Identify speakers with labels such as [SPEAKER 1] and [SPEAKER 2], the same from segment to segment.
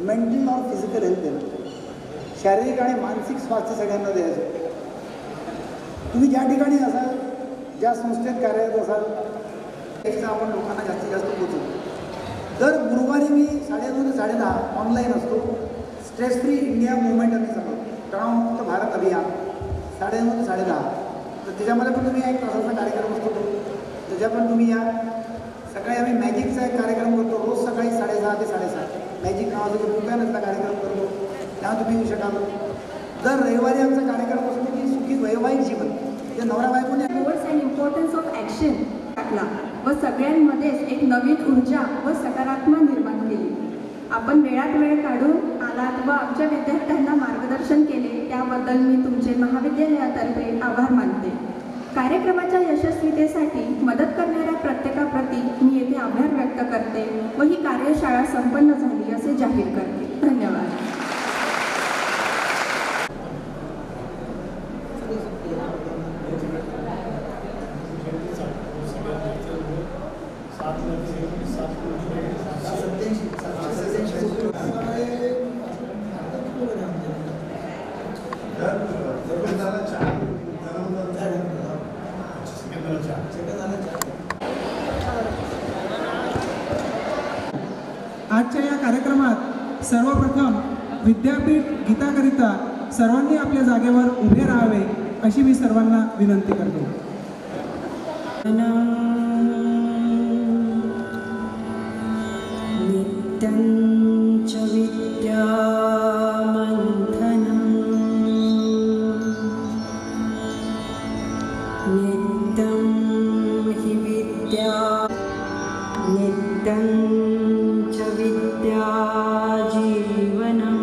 [SPEAKER 1] Mental और physical health देणं, शारीरिक आणि मानसिक स्वास्थ्य सगळ्यांना द्यायचं. तुम्ही ज्या ठिकाणी असाल, ज्या संस्थेत कार्यरत असाल, त्याचा आपण लोकांना जास्तीत जास्त पोचवू. दर गुरुवारी मी 9:30 ते 10:30 ऑनलाईन असतो. स्ट्रेस फ्री इंडिया मुवमेंट आम्ही चालवतो, तणावमुक्त भारत अभियान 9:30 ते 10:30. तर त्याच्यामध्ये पण तुम्ही एक तासाचा कार्यक्रम असतो, त्याच्या पण तुम्ही या. सकाळी आम्ही मॅजिकचा एक कार्यक्रम करतो, रोज सकाळी 6:30 ते 7:30. मॅजिक नावाचा जो दुकानातला कार्यक्रम करतो, तेव्हा तुम्ही येऊ शकाल. दर रविवारी आमचा कार्यक्रम असतो की सुखी वैवाहिक जीवन, ते नवरा बायकोने
[SPEAKER 2] goals and importance of action टाकला व सगळ्यांमध्येच एक नवीन ऊर्जा व सकारात्मक निर्माण केली. आपण वेळात वेळ काढून आलात व आमच्या विद्यार्थ्यांना मार्गदर्शन केले, त्याबद्दल मी तुमचे महाविद्यालयातर्फे आभार मानते. कार्यक्रमाच्या यशस्वीतेसाठी मदत करणाऱ्या प्रत्येकाप्रती मी येथे आभार व्यक्त करते व ही कार्यशाळा संपन्न झाली असे जाहीर करते. धन्यवाद.
[SPEAKER 3] आजच्या या कार्यक्रमात सर्वप्रथम विद्यापीठ गीताकरिता सर्वांनी आपल्या जागेवर उभे राहावे अशी मी सर्वांना विनंती करतो.
[SPEAKER 4] नित्यंच विद्यामन्थनं नित्यं हि विद्या नित्यं च विद्या जीवनम्.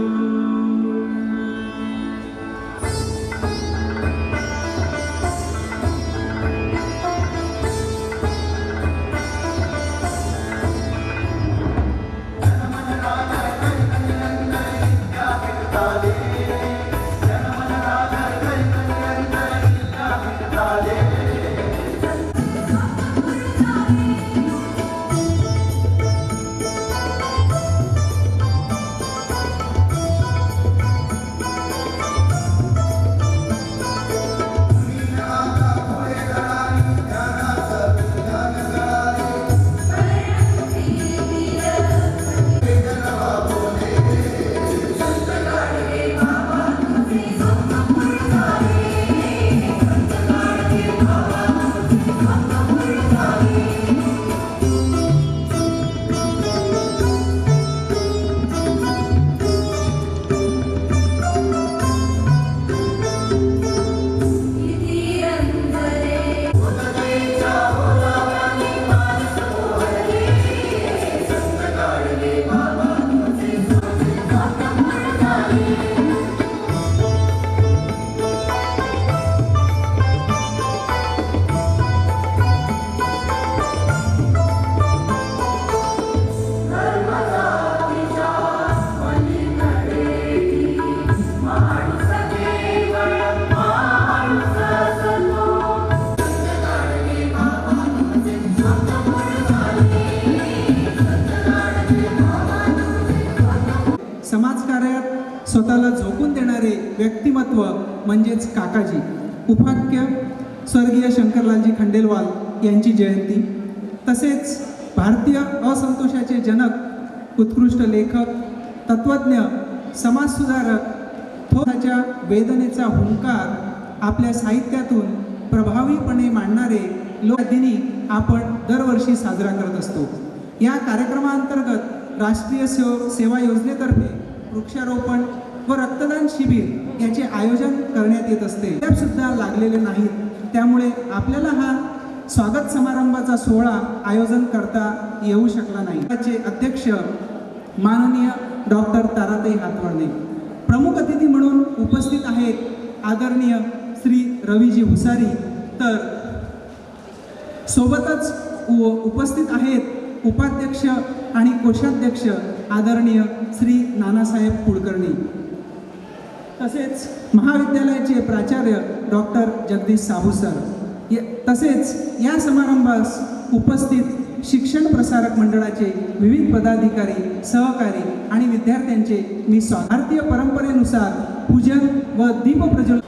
[SPEAKER 3] समाजकार्यात स्वतःला झोकून देणारे व्यक्तिमत्व म्हणजेच काकाजी. उपाख्य स्वर्गीय शंकरलालजी खंडेलवाल यांची जयंती. तसेच भारतीय असंतोषाचे जनक, उत्कृष्ट लेखक, तत्त्वज्ञ, समाजसुधारक, थोराच्या वेदनेचा हुंकार आपल्या साहित्यातून प्रभावीपणे मांडणारे लोक दिनी आपण दरवर्षी साजरा करत असतो. या कार्यक्रमांतर्गत राष्ट्रीय सेवा योजनेतर्फे वृक्षारोपण व रक्तदान शिबिर याचे आयोजन करण्यात येत असते. सुद्धा लागलेले नाहीत, त्यामुळे आपल्याला हा स्वागत समारंभाचा सोहळा आयोजन करता येऊ शकला नाही. त्याचे अध्यक्ष माननीय डॉक्टर ताराताई हातवर्णे. प्रमुख अतिथी म्हणून उपस्थित आहेत आदरणीय श्री रवीजी हुसारी. तर सोबतच उपस्थित आहेत उपाध्यक्ष आणि कोषाध्यक्ष आदरणीय श्री नानासाहेब कुलकर्णी. तसेच महाविद्यालयाचे प्राचार्य डॉक्टर जगदीश साहू सर. तसेच या समारंभास उपस्थित शिक्षण प्रसारक मंडळाचे विविध पदाधिकारी, सहकारी आणि विद्यार्थ्यांचे मी भारतीय परंपरेनुसार पूजन व दीप प्रज्वलन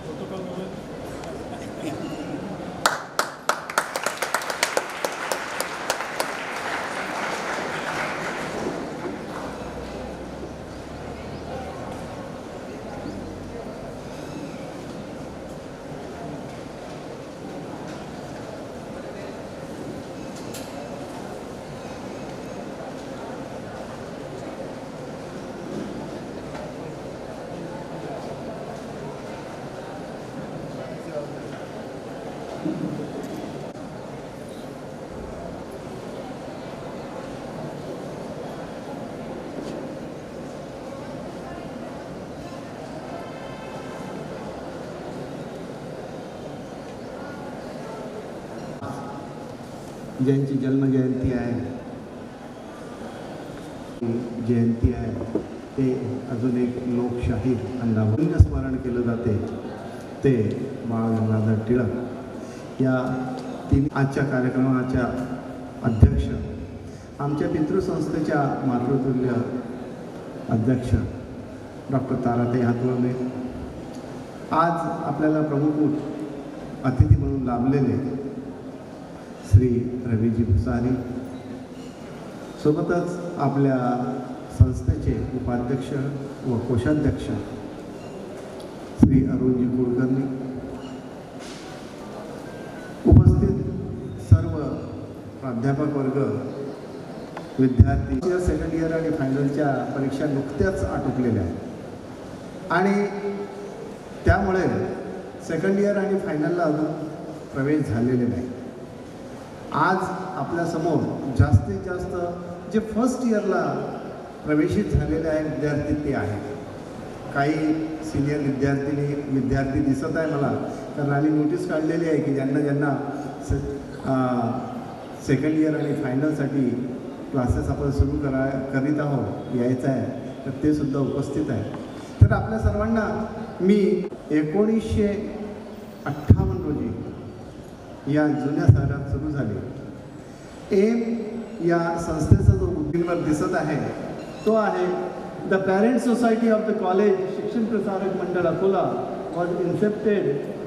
[SPEAKER 5] ज्यांची जन्मजयंती आहे, जयंती आहे, ते अजून एक लोकशाही अंगावर स्मरण केलं जाते ते बाळ गंगाधर टिळक या आजच्या कार्यक्रमाच्या अध्यक्ष, आमच्या पितृसंस्थेच्या मातृतुल्य अध्यक्ष डॉक्टर ताराताई हातवळणे, आज आपल्याला प्रमुख अतिथी म्हणून लाभलेले श्री रवीजी भुसारी, सोबतच आपल्या संस्थेचे उपाध्यक्ष व कोषाध्यक्ष श्री अरुणजी कुलकर्णी, उपस्थित सर्व प्राध्यापक वर्ग, विद्यार्थी, सेकंड इयर आणि फायनलच्या परीक्षा नुकत्याच आटोपलेल्या आहेत आणि त्यामुळे सेकंड इयर आणि फायनलला अजून प्रवेश झालेले नाही. आज आपल्यासमोर जास्तीत जास्त जे फर्स्ट इयरला प्रवेशित झालेले आहे विद्यार्थी ते आहेत. काही सिनियर विद्यार्थी दिसत आहे मला, कारण आम्ही नोटीस काढलेली आहे की ज्यांना सेकंड इयर आणि फायनलसाठी क्लासेस आपण सुरू करीत आहोत, यायचं आहे, तर ते सुद्धा उपस्थित आहे. तर आपल्या सर्वांना मी 1958 रोजी या जुन्या शहरात सुरू झाले एम या संस्थेचा जो उद्दिमवर दिसत आहे तो आहे the parent society of the college शिक्षण Prasarak Mandal Akola was इन्सेप्टेड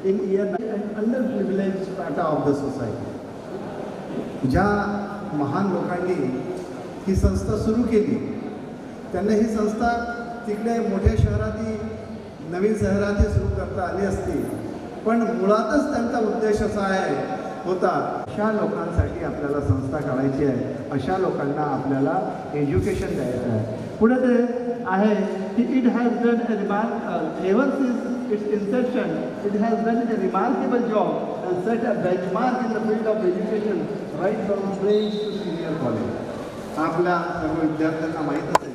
[SPEAKER 5] in year under privilege strata of the society. ज्या महान लोकांनी ही संस्था सुरू केली त्यांना ही संस्था तिकडे मोठ्या शहरातही नवीन शहरातही सुरू करता आली असती, पण मुळातच त्यांचा उद्देश असा होता अशा लोकांसाठी आपल्याला संस्था काढायची आहे, अशा लोकांना आपल्याला एज्युकेशन द्यायचं आहे. पुढे ते आहे की it has done ever since its inception it has done a remarkable job and set a benchmark in the field of education right from French to senior college. आपल्या सर्व विद्यार्थ्यांना माहीत असेल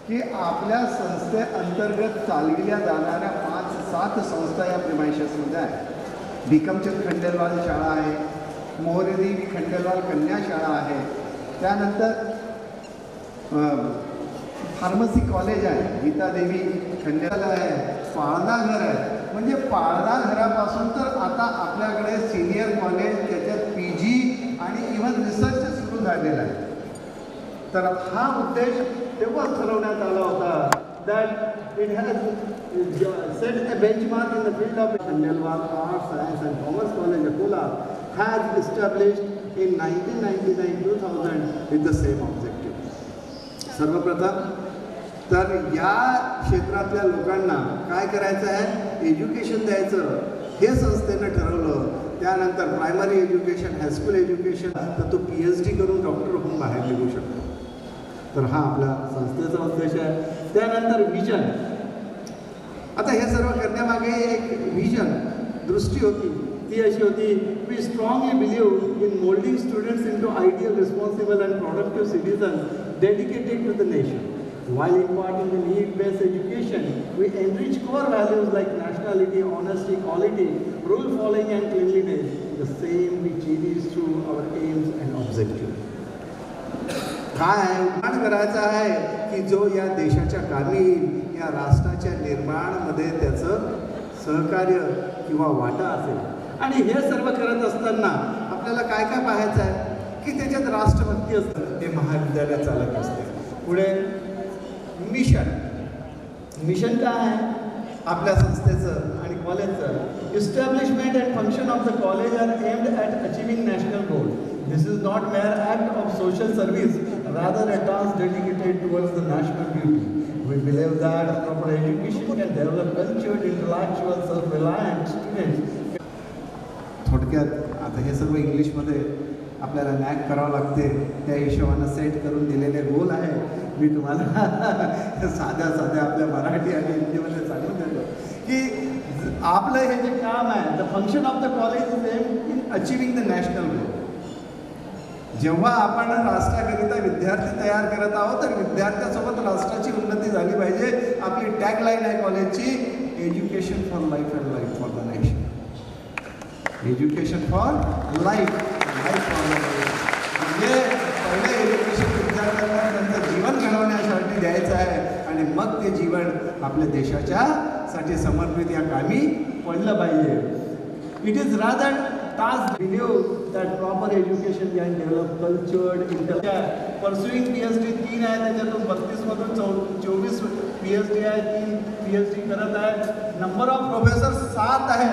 [SPEAKER 5] की आपल्या संस्थेअंतर्गत चालविल्या जाणाऱ्या 5-7 संस्था या प्रिमायसेसमध्ये आहेत. भिकमचंद खंडेलवाल शाळा आहे, मोहरेदेवी खंडेलवाल कन्या शाळा आहे, त्यानंतर फार्मसी कॉलेज आहे, गीतादेवी खंडेलवाल आहे, पाळणा घर आहे. म्हणजे पाळणा घरापासून तर आता आपल्याकडे सिनियर कॉलेज, त्याच्यात PG आणि इव्हन रिसर्च सुरू झालेला आहे. तर हा उद्देश तेव्हाच ठरवण्यात आला होता that it has set a benchmark in the field of Khandelwal Arts, Science and Commerce College, Akola has established in 1999-2000 with the same objective. सर्वप्रथम तर या क्षेत्रातल्या लोकांना काय करायचं आहे, एज्युकेशन द्यायचं हे संस्थेनं ठरवलं. त्यानंतर प्रायमरी एज्युकेशन, हायस्कूल एज्युकेशन, तर तो PhD करून डॉक्टर होऊन बाहेर निघू शकतो. तर हा आपल्या संस्थेचा उद्देश आहे. त्यानंतर विजन, आता हे सर्व करण्यामागे एक विजन, दृष्टी होती. ती अशी होती, we strongly believe in moulding students in to ideal, responsible and productive citizen dedicated to the nation. While imparting the need-based education, we enrich core values like nationality, honesty, quality, rule following and cleanliness. The same we cherish through our aims and objectives. काय निर्माण करायचं आहे की जो या देशाच्या कामी येईल, या राष्ट्राच्या निर्माणामध्ये त्याचं सहकार्य किंवा वाटा असेल. आणि हे सर्व करत असताना आपल्याला काय काय पाहायचं आहे, की त्याच्यात राष्ट्रभक्ती असतं, हे महाविद्यालय चालत असते. पुढे मिशन काय आहे आपल्या संस्थेचं आणि कॉलेजचं? Establishment and function of the college are aimed at achieving national goal. This is not mere act of social service, rather a task dedicated towards the national beauty. We believe that proper education can develop cultured, intellectual, self-reliant students. थोडक्यात आता हे सर्व इंग्लिशमध्ये आपल्याला नॅक करावं लागते, त्या हिशोबानं सेट करून दिलेले गोल आहे. मी तुम्हाला साध्या आपल्या मराठी आणि हिंदीमध्ये सांगून देतो की आपलं हे जे काम आहे, the function of the college is aim in achieving the national goal. जेव्हा आपण राष्ट्राकरिता विद्यार्थी तयार करत आहोत तर विद्यार्थ्यासोबत राष्ट्राची उन्नती झाली पाहिजे. आपली टॅगलाईन आहे कॉलेजची, education for life and life for the nation. Education for life for the nation. म्हणजे पहिले एज्युकेशन विद्यार्थ्यांना त्यांचं जीवन घडवण्यासाठी द्यायचं आहे आणि मग ते जीवन आपल्या देशाच्या साठी समर्पित या कामी पडलं पाहिजे. It is rather task believe that proper education can develop cultured, intellectual. Pursuing PhD 3 आहे, त्याच्यातून 32 मधून 24 PhD आहे, 3 PhD करत आहे. नंबर ऑफ प्रोफेसर 7 आहे,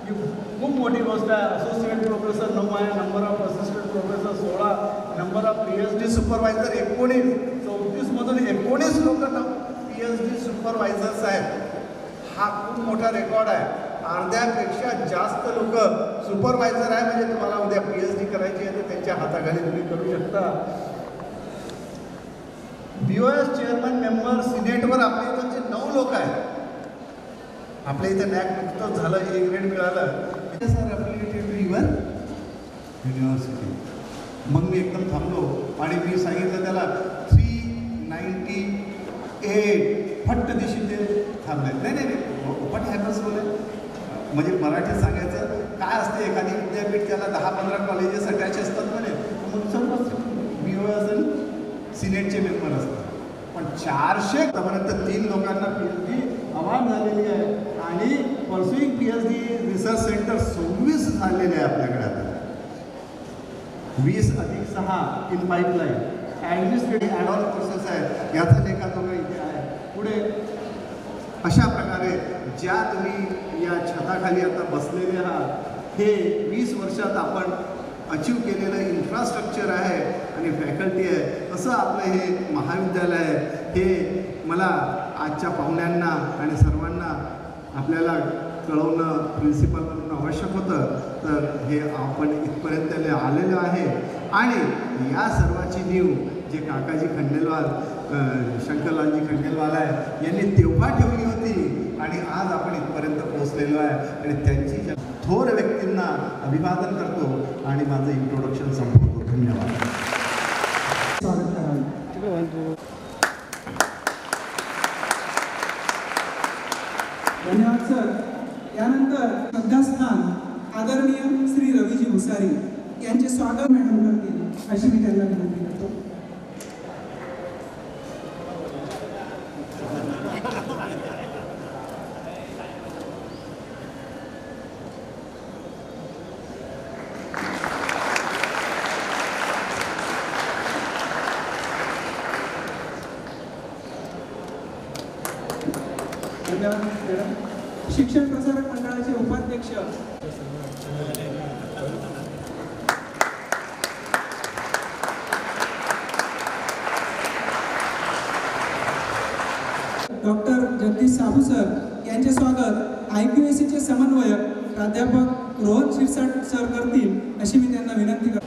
[SPEAKER 5] ही खूप मोठी गोष्ट आहे. असोसिएट प्रोफेसर 9 आहे, number of assistant professor 16, number of PhD supervisor 19. 34 मधून 19 लोक PhD सुपरवायझर्स आहेत. हा खूप मोठा रेकॉर्ड आहे. अर्ध्यापेक्षा जास्त लोक सुपरवायझर आहे. म्हणजे तुम्हाला उद्या PhD करायची आहे तर त्यांच्या हाताखाली तुम्ही करू शकता. BOS चेअरमन मेंबर, सिनेटवर आपल्या इथं जे 9 लोक आहेत. आपल्या इथे नॅक नुकतंच झालं, A ग्रेड मिळालं. Sir applicated to your university. मग मी एकदम थांबलो आणि मी सांगितलं त्याला 398 फट्ट दिवशी ते थांबले. नाही व्हॉट हॅपन्स बोले, म्हणजे मराठीत सांगायचं काय असते, एखादी विद्यापीठ त्याला 10-15 कॉलेजेस अटॅच असतात म्हणे. मग सर्व BOS आणि सिनेटचे मेंबर असतात. पण 400 पर्यंत 3 लोकांना PhD अवॉर्ड झालेली आहे आणि परस्युइंग PhD रिसर्च सेंटर 26 झालेले आहे आपल्याकडे आता. 20 अधिक 6 in pipeline. Administrative add on courses आहेत, याचा लेखाजोखा इथे आहे. पुढे अशा प्रकारे ज्या तुम्ही या छताखाली आता बसलेले आहात, हे 20 वर्षात आपण अचीव केलेलं इन्फ्रास्ट्रक्चर आहे आणि फॅकल्टी आहे. असं आपलं हे महाविद्यालय आहे. हे मला आजच्या पाहुण्यांना आणि सर्वांना आपल्याला कळवणं प्रिन्सिपल म्हणून आवश्यक होतं. तर हे आपण इथपर्यंत आलेलो आहे आणि या सर्वाची नीव जे काकाजी खंडेलवाल, शंकरलालजी खंडेलवाल आहे, यांनी तेव्हा ठेवली होती आणि आज आपण इथपर्यंत पोहोचलेलो आहे. आणि त्यांची थोर व्यक्तींना अभिवादन करतो आणि माझं इंट्रोडक्शन संपवतो. धन्यवाद.
[SPEAKER 3] स्वागत करावे. धन्यवाद सर. यानंतर श्रद्धास्थान आदरणीय श्री रवीजी भुसारी यांचे स्वागत मॅडम करतील अशी मी त्यांना विनंती करतो. शिक्षण प्रसारक मंडळाचे उपाध्यक्ष डॉक्टर जगदीश साहू सर यांचे स्वागत IQACचे समन्वयक प्राध्यापक रोहन शिरसाट सर करतील अशी मी त्यांना विनंती करतो.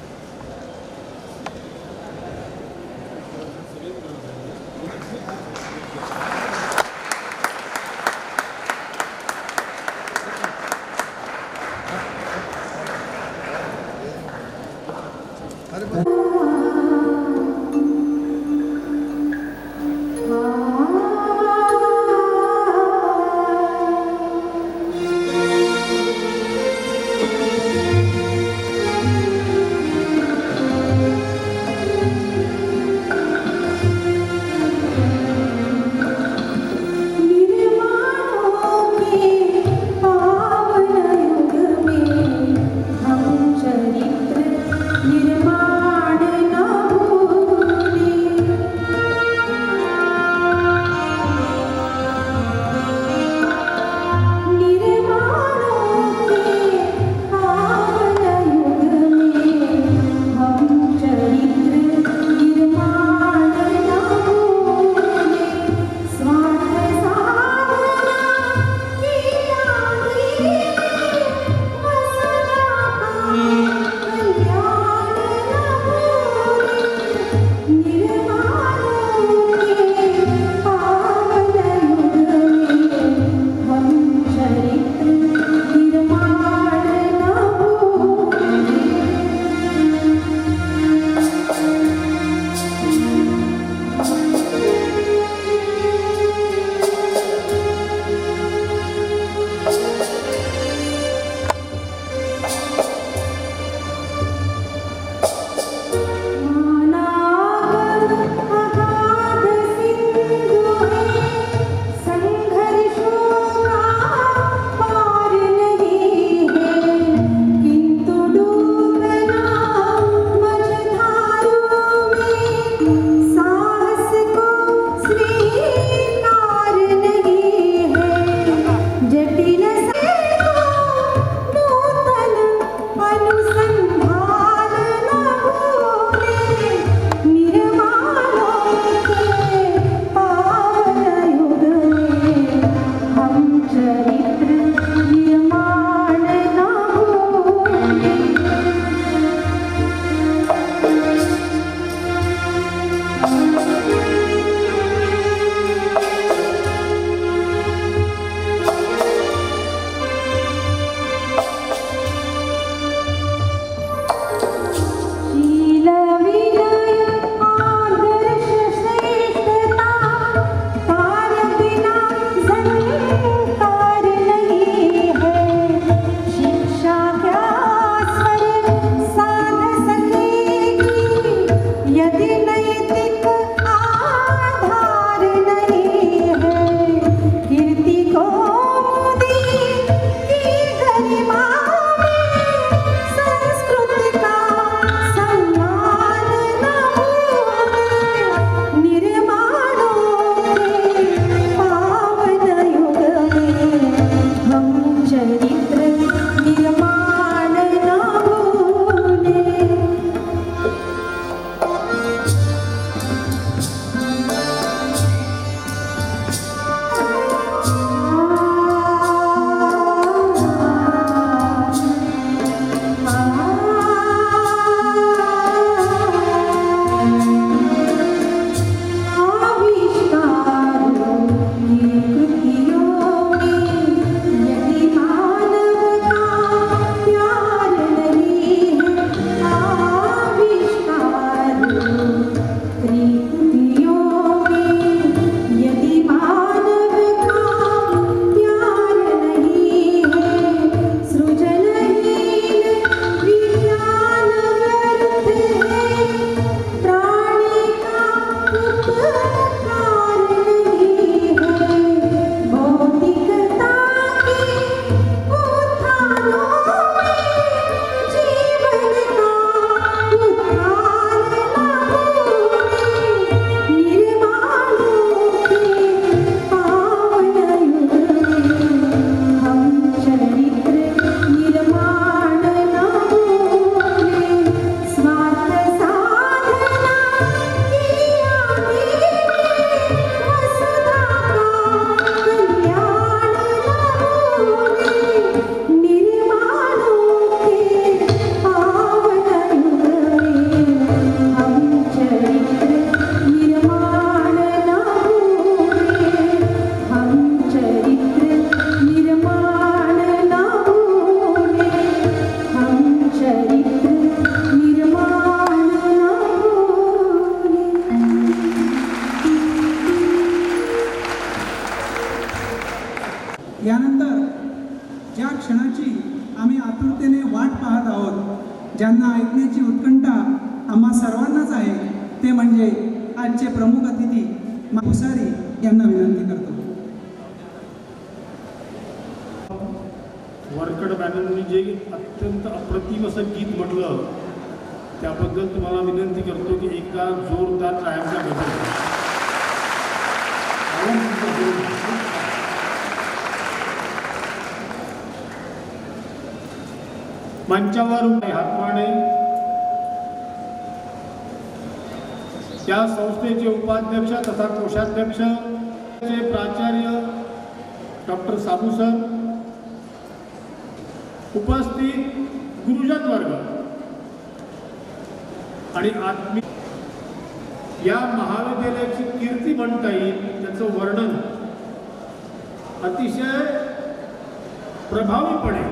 [SPEAKER 3] ज्यांना ऐकण्याची उत्कंठा आम्हा सर्वांनाच आहे ते म्हणजे आजचे प्रमुख अतिथी भुसारी यांना विनंती करतो.
[SPEAKER 6] वरकड बॅनरनी जे अत्यंत अप्रतिम असं गीत म्हटलं त्याबद्दल तुम्हाला विनंती करतो की एकदा जोरदार टाळ्यांचा गजर. मंचावर हातमाने या संस्थेचे उपाध्यक्ष तथा कोषाध्यक्ष प्राचार्य डॉक्टर साबू सर, उपस्थित गुरुजन वर्ग आणि या महाविद्यालयाची कीर्ती म्हणता येईल त्याचं वर्णन अतिशय प्रभावीपणे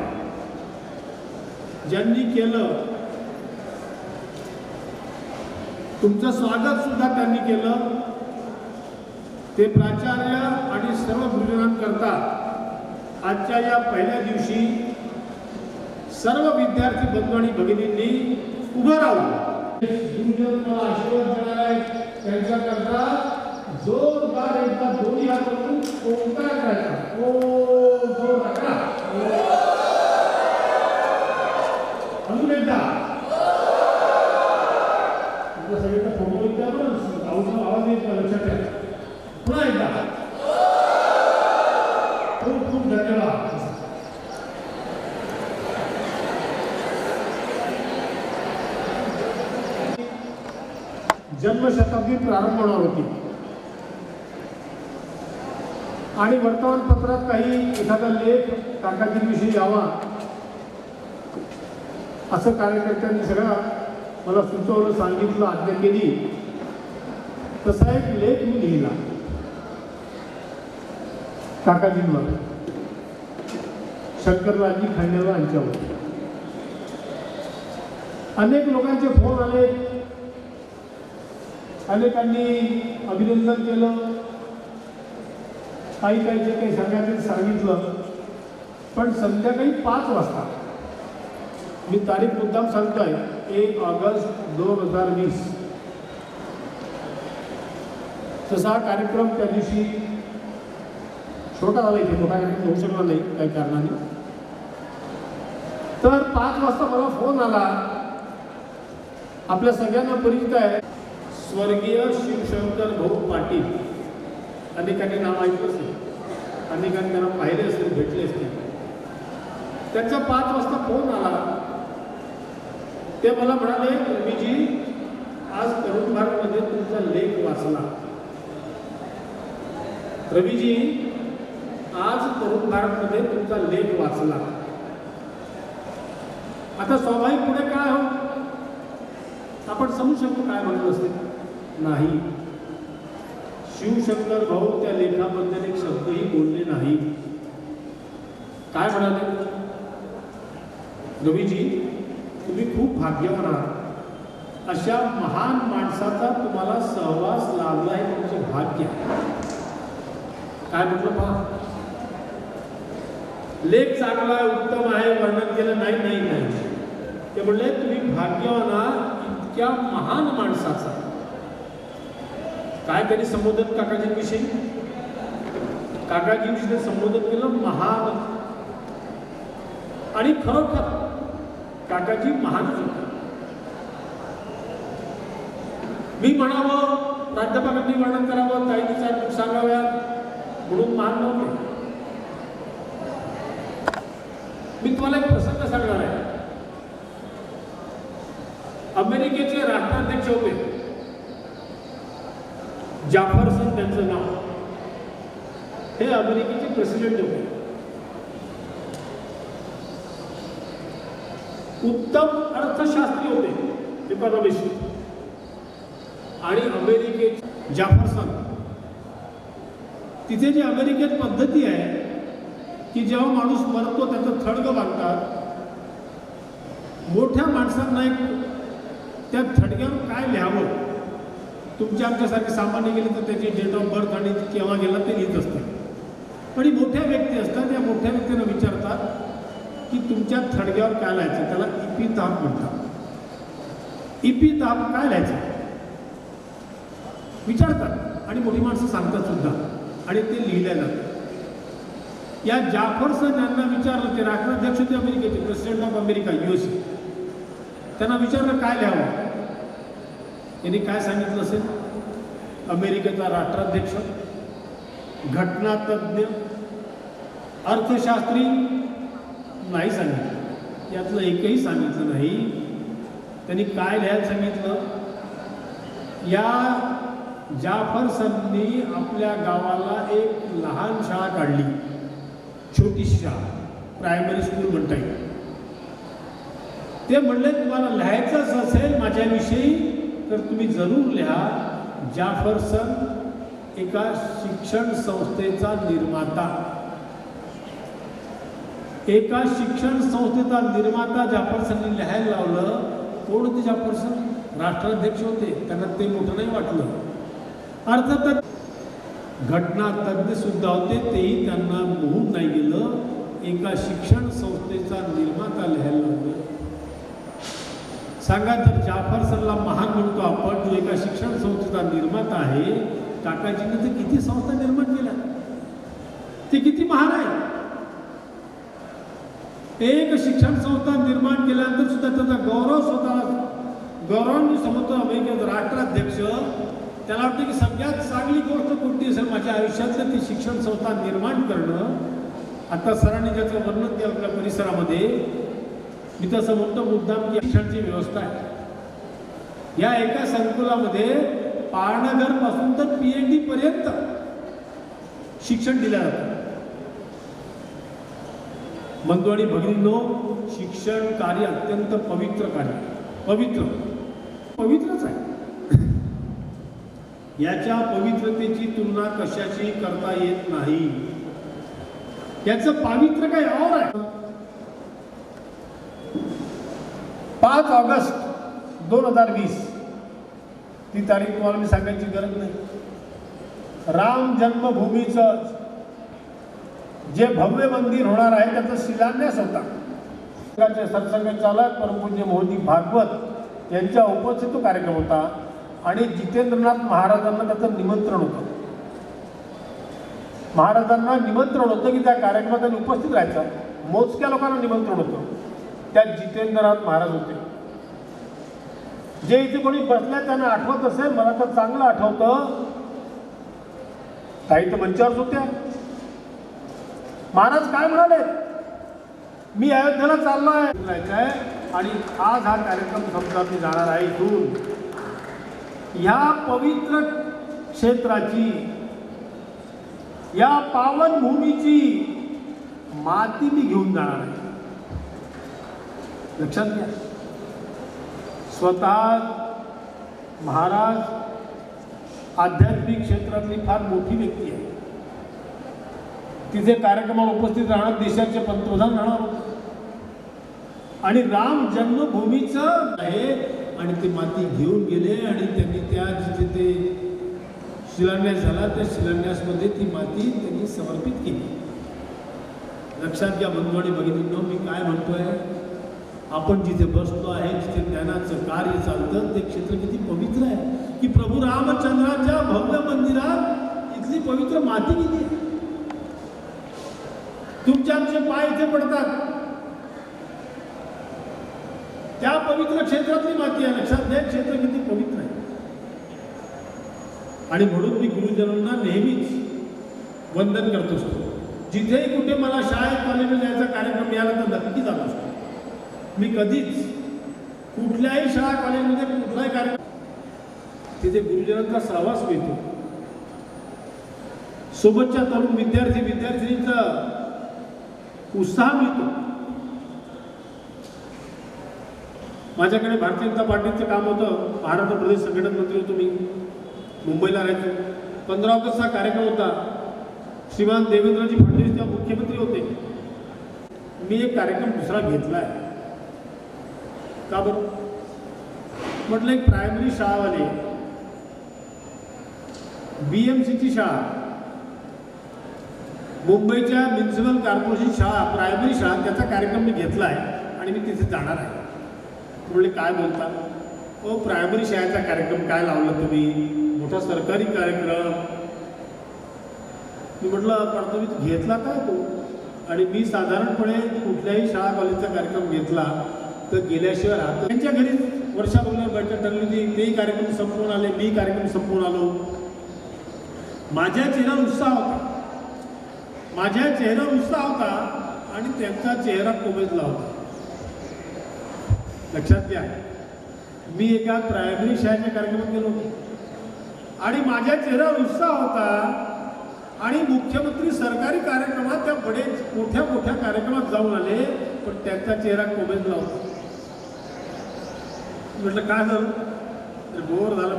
[SPEAKER 6] ज्यांनी केलं, तुमचं स्वागत सुद्धा त्यांनी केलं, ते प्राचार्य आणि सर्व गुरुजनांकरता आजच्या या पहिल्या दिवशी सर्व विद्यार्थी बंधू आणि भगिनींनी उभं राहून गुरुजन मला आशीर्वाद देणार आहेत त्यांच्याकरता जोरदार एकदा दोन्ही हात करून ओंकार करायचा. ओ जोरदार करा. अजून एकदा आपल्या सगळ्यांचा फोटो एकदा आवाज येत लक्षात ठेवा. पुन्हा एकदा खूप खूप धन्यवाद. जन्मशताब्दी प्रारंभ होणार होती आणि वर्तमानपत्रात काही एखादा लेख काकाजींविषयी यावा असं कार्यकर्त्यांनी सगळं मला सुचवलं, सांगितलं, आज्ञा केली. तसा एक लेख मी लिहिला काकाजींवर, शंकरलालजी खंडेलवाल यांच्यावर. अनेक लोकांचे फोन आले, अनेकांनी अभिनंदन केलं, काही जे काही सांगायचं सांगितलं. पण संध्याकाळी 5 वाजता, मी तारीख मुद्दाम सांगतोय, 1 ऑगस्ट 2020, तसा हा कार्यक्रम त्या दिवशी छोटा झाला, इथे मोठा कार्यक्रम होऊ शकला नाही काही कारणाने. तर 5 वाजता मला फोन आला. आपल्या सगळ्यांना परिचित आहे स्वर्गीय शिवशंकर भाऊ पाटील. अनेकांनी नाव ऐकलं असेल, अनेकांनी त्यांना पाहिले असेल, भेटले असतील. त्यांचा 5 वाजता फोन आला. ते मला म्हणाले, रवीजी आज तरुण भारतमध्ये तुमचा लेख वाचला. रवीजी आज तरुण भारतमध्ये तुमचा लेख वाचला. आता स्वाभाविक पुढे काय हो, आपण समजू शकतो काय म्हणत असते. नाही, शिवशंकर भाऊ त्या लेखाबद्दल एक शब्दही बोलले नाही. काय म्हणाले, रवीजी तुम्ही खूप भाग्यवान आहात, अशा महान माणसाचा तुम्हाला सहवास लाभला आहे, तुमचे भाग्य. काय म्हटलं पहा, लेख चांगला आहे, उत्तम आहे, वर्णन केलं नाही. नाही नाही ते म्हणले तुम्ही भाग्यवान आहात इतक्या महान माणसाचा. काय त्यांनी संबोधन काकाजींविषयी, काकाजींविषयी संबोधन केलं महान. आणि खरोखर काकाजी महानच होते. मी म्हणावं, प्राध्यापकांनी वर्णन करावं, काही 4 सांगाव्यात म्हणून महान नव्हते. मी तुम्हाला एक प्रसंग सांगणार आहे. अमेरिकेचे राष्ट्राध्यक्ष होते जॅफरसन, त्यांचं नाव. हे अमेरिकेचे प्रेसिडेंट होते. उत्तम अर्थशास्त्री होते, इकॉनॉमिस्ट. आणि अमेरिकेत जॅफरसन, तिथे जी अमेरिकेत पद्धती आहे की जेव्हा माणूस मरतो त्याचं थडगं बांधतात. मोठ्या माणसांना एक त्या थडग्यावर काय लिहावं, तुमच्या आमच्यासारखे सामान्य गेले तर त्याची डेट ऑफ बर्थ आणि केव्हा गेला ते लिहित असते. पण मोठ्या व्यक्ती असतात, त्या मोठ्या व्यक्तींना विचारतात की तुमच्या थडग्यावर काय लिहायचं, त्याला इपिताफ म्हणतात. इपिताप काय लिहायचं विचारतात आणि मोठी माणसं सांगतात सुद्धा आणि ते लिहिल्या जातं. या जाफरसन यांना विचारलं, ते राष्ट्राध्यक्ष होते अमेरिकेचे, प्रेसिडेंट ऑफ अमेरिका US. त्यांना विचारलं काय लिहावं. यांनी काय सांगितलं असेल, अमेरिकेचा राष्ट्राध्यक्ष, घटनातज्ञ, अर्थशास्त्री नाही सांगितलं. यातलं एकही सांगितलं नाही. त्यांनी काय लिहायला सांगितलं, या जाफरसननी आपल्या गावाला एक लहान शाळा काढली, छोटीशी शाळा, प्रायमरी स्कूल म्हणता येईल. ते म्हणले तुम्हाला लिहायचंच असेल माझ्याविषयी तर तुम्ही जरूर लिहा, जाफरसन एका शिक्षण संस्थेचा निर्माता. एका शिक्षण संस्थेचा निर्माता जाफरसननी लिहायला लावलं. कोण होते जाफरसन? राष्ट्राध्यक्ष होते. त्यांना ते मोठं नाही वाटलं. अर्थातच घटनातज्ञ सुद्धा होते, तेही त्यांना मोहून नाही गेलं. एका शिक्षण संस्थेचा निर्माता लिहायला लावलं. सांगा, तर जाफरसनला महान म्हणतो आपण, जो एका शिक्षण संस्थेचा निर्माता आहे, काकाजींनी तर किती संस्था निर्माण केल्या, ते किती महान आहे. एक शिक्षण संस्था निर्माण केल्यानंतर सुद्धा त्याचा गौरव स्वतःला गौरवाने समजतो. अमेरिकेचा राष्ट्राध्यक्ष, त्याला वाटतं की सगळ्यात चांगली गोष्ट कोणती असेल माझ्या आयुष्यातलं, ती शिक्षण संस्था निर्माण करणं. आता सरांनी ज्याचं वर्णन केलं आपल्या परिसरामध्ये, मी तसं म्हणतो मुद्दाम की शिक्षणाची व्यवस्था आहे. या एका संकुलामध्ये पाळणाघरपासून तर PhD पर्यंत शिक्षण दिलं जातं. बंधू आणि भगिनींनो, शिक्षण कार्य अत्यंत पवित्र कार्य, पवित्रच आहे. याच्या पवित्रतेची तुलना कशाची करता येत नाही. याचं पावित्र्य काय और आहे. 5 ऑगस्ट 2020 ती तारीख तुम्हाला मी सांगायची गरज नाही. राम जन्मभूमीचं जे भव्य मंदिर होणार आहे त्याचा शिलान्यास होता. सरसंघचालक परमपूज्य मोहनजी भागवत यांच्या उपस्थित तो कार्यक्रम होता आणि जितेंद्रनाथ महाराजांना त्याचं निमंत्रण होतं. महाराजांना निमंत्रण होतं की त्या कार्यक्रमात त्यांनी उपस्थित राहायचं. मोजक्या लोकांना निमंत्रण होतं. त्यात जितेंद्रनाथ महाराज होते. जे इथे कोणी बसल्या त्यांना आठवत असेल, मला तर चांगलं आठवतं, काही तर मंचावरच होत्या. महाराज काय म्हणाले, मी अयोध्येला चाललो आहे आणि आज हा कार्यक्रम संपतात मी जाणार आहे इथून. ह्या पवित्र क्षेत्राची, या पावन भूमीची माती मी घेऊन जाणार आहे. लक्षात घ्या, स्वतः महाराज आध्यात्मिक क्षेत्रातली फार मोठी व्यक्ती आहे. तिथे कार्यक्रमाला उपस्थित राहणार देशाचे पंतप्रधान राहणार होते आणि राम जन्मभूमीचं आहे आणि ते माती घेऊन गेले आणि त्यांनी त्या जिथे ते शिलान्यास झाला त्या शिलान्यासमध्ये ती माती त्यांनी समर्पित केली. लक्षात घ्या बंधू आणि भगिनींनो, मी काय म्हणतोय, आपण जिथे बसलो आहे, जिथे ज्ञानाचं कार्य चालतं, ते क्षेत्र किती पवित्र आहे की प्रभू रामचंद्राच्या भव्य मंदिरात इथली पवित्र माती गेली आहे. तुमचे आमचे पाय इथे पडतात, त्या पवित्र क्षेत्रातली माती आहे. लक्षात घ्या, क्षेत्र किती पवित्र आहे. आणि म्हणून मी गुरुजनांना नेहमीच वंदन करत असतो. जिथेही कुठे मला शाळेत कॉलेजला जायचा कार्यक्रम मिळाला तर नक्की जात असतो. मी कधीच कुठल्याही शाळा कॉलेजमध्ये कुठलाही कार्यक्रम तिथे गुरुजनांचा सहवास मिळतो. सोबतच्या तरुण विद्यार्थींचा उत्साह मिळतो. माझ्याकडे भारतीय जनता पार्टीचं काम होतं. महाराष्ट्र प्रदेश संघटन मंत्री होतो मी, मुंबईला राहायचो. 15 ऑगस्टचा कार्यक्रम होता. श्रीमान देवेंद्रजी फडणवीस तेव्हा मुख्यमंत्री होते. मी एक कार्यक्रम दुसरा घेतला आहे. का बरं? म्हटलं एक प्रायमरी शाळावाले, BMCची शाळा, मुंबईच्या म्युन्सिपल कॉर्पोरेशन शाळा, प्रायमरी शाळा, त्याचा कार्यक्रम मी घेतला आहे आणि मी तिथे जाणार आहे. म्हटले काय बोलता? प्रायमरी शाळेचा कार्यक्रम काय लावला तुम्ही, मोठा सरकारी कार्यक्रम. मी म्हटलं पण तुम्ही घेतला काय तो. आणि मी साधारणपणे कुठल्याही शाळा कॉलेजचा कार्यक्रम घेतला तर गेल्याशिवाय राहतो. त्यांच्या घरी वर्षाभर बैठक ठरली होती, तेही कार्यक्रम संपवून आले, मी कार्यक्रम संपवून आलो. माझ्या चेहऱ्यावर उत्साह होता, माझ्या चेहऱ्यावर उत्साह होता आणि त्यांचा चेहरा कोमेजला होता. लक्षात घ्या, मी एका प्रायमरी शाळेच्या कार्यक्रमात गेलो होतो आणि माझ्या चेहऱ्यावर उत्साह होता आणि मुख्यमंत्री सरकारी कार्यक्रमात त्या मोठ्या मोठ्या कार्यक्रमात जाऊन आले, पण त्यांचा चेहरा कोमेजला होता. म्हटलं काय झालं, तर बोर झालं.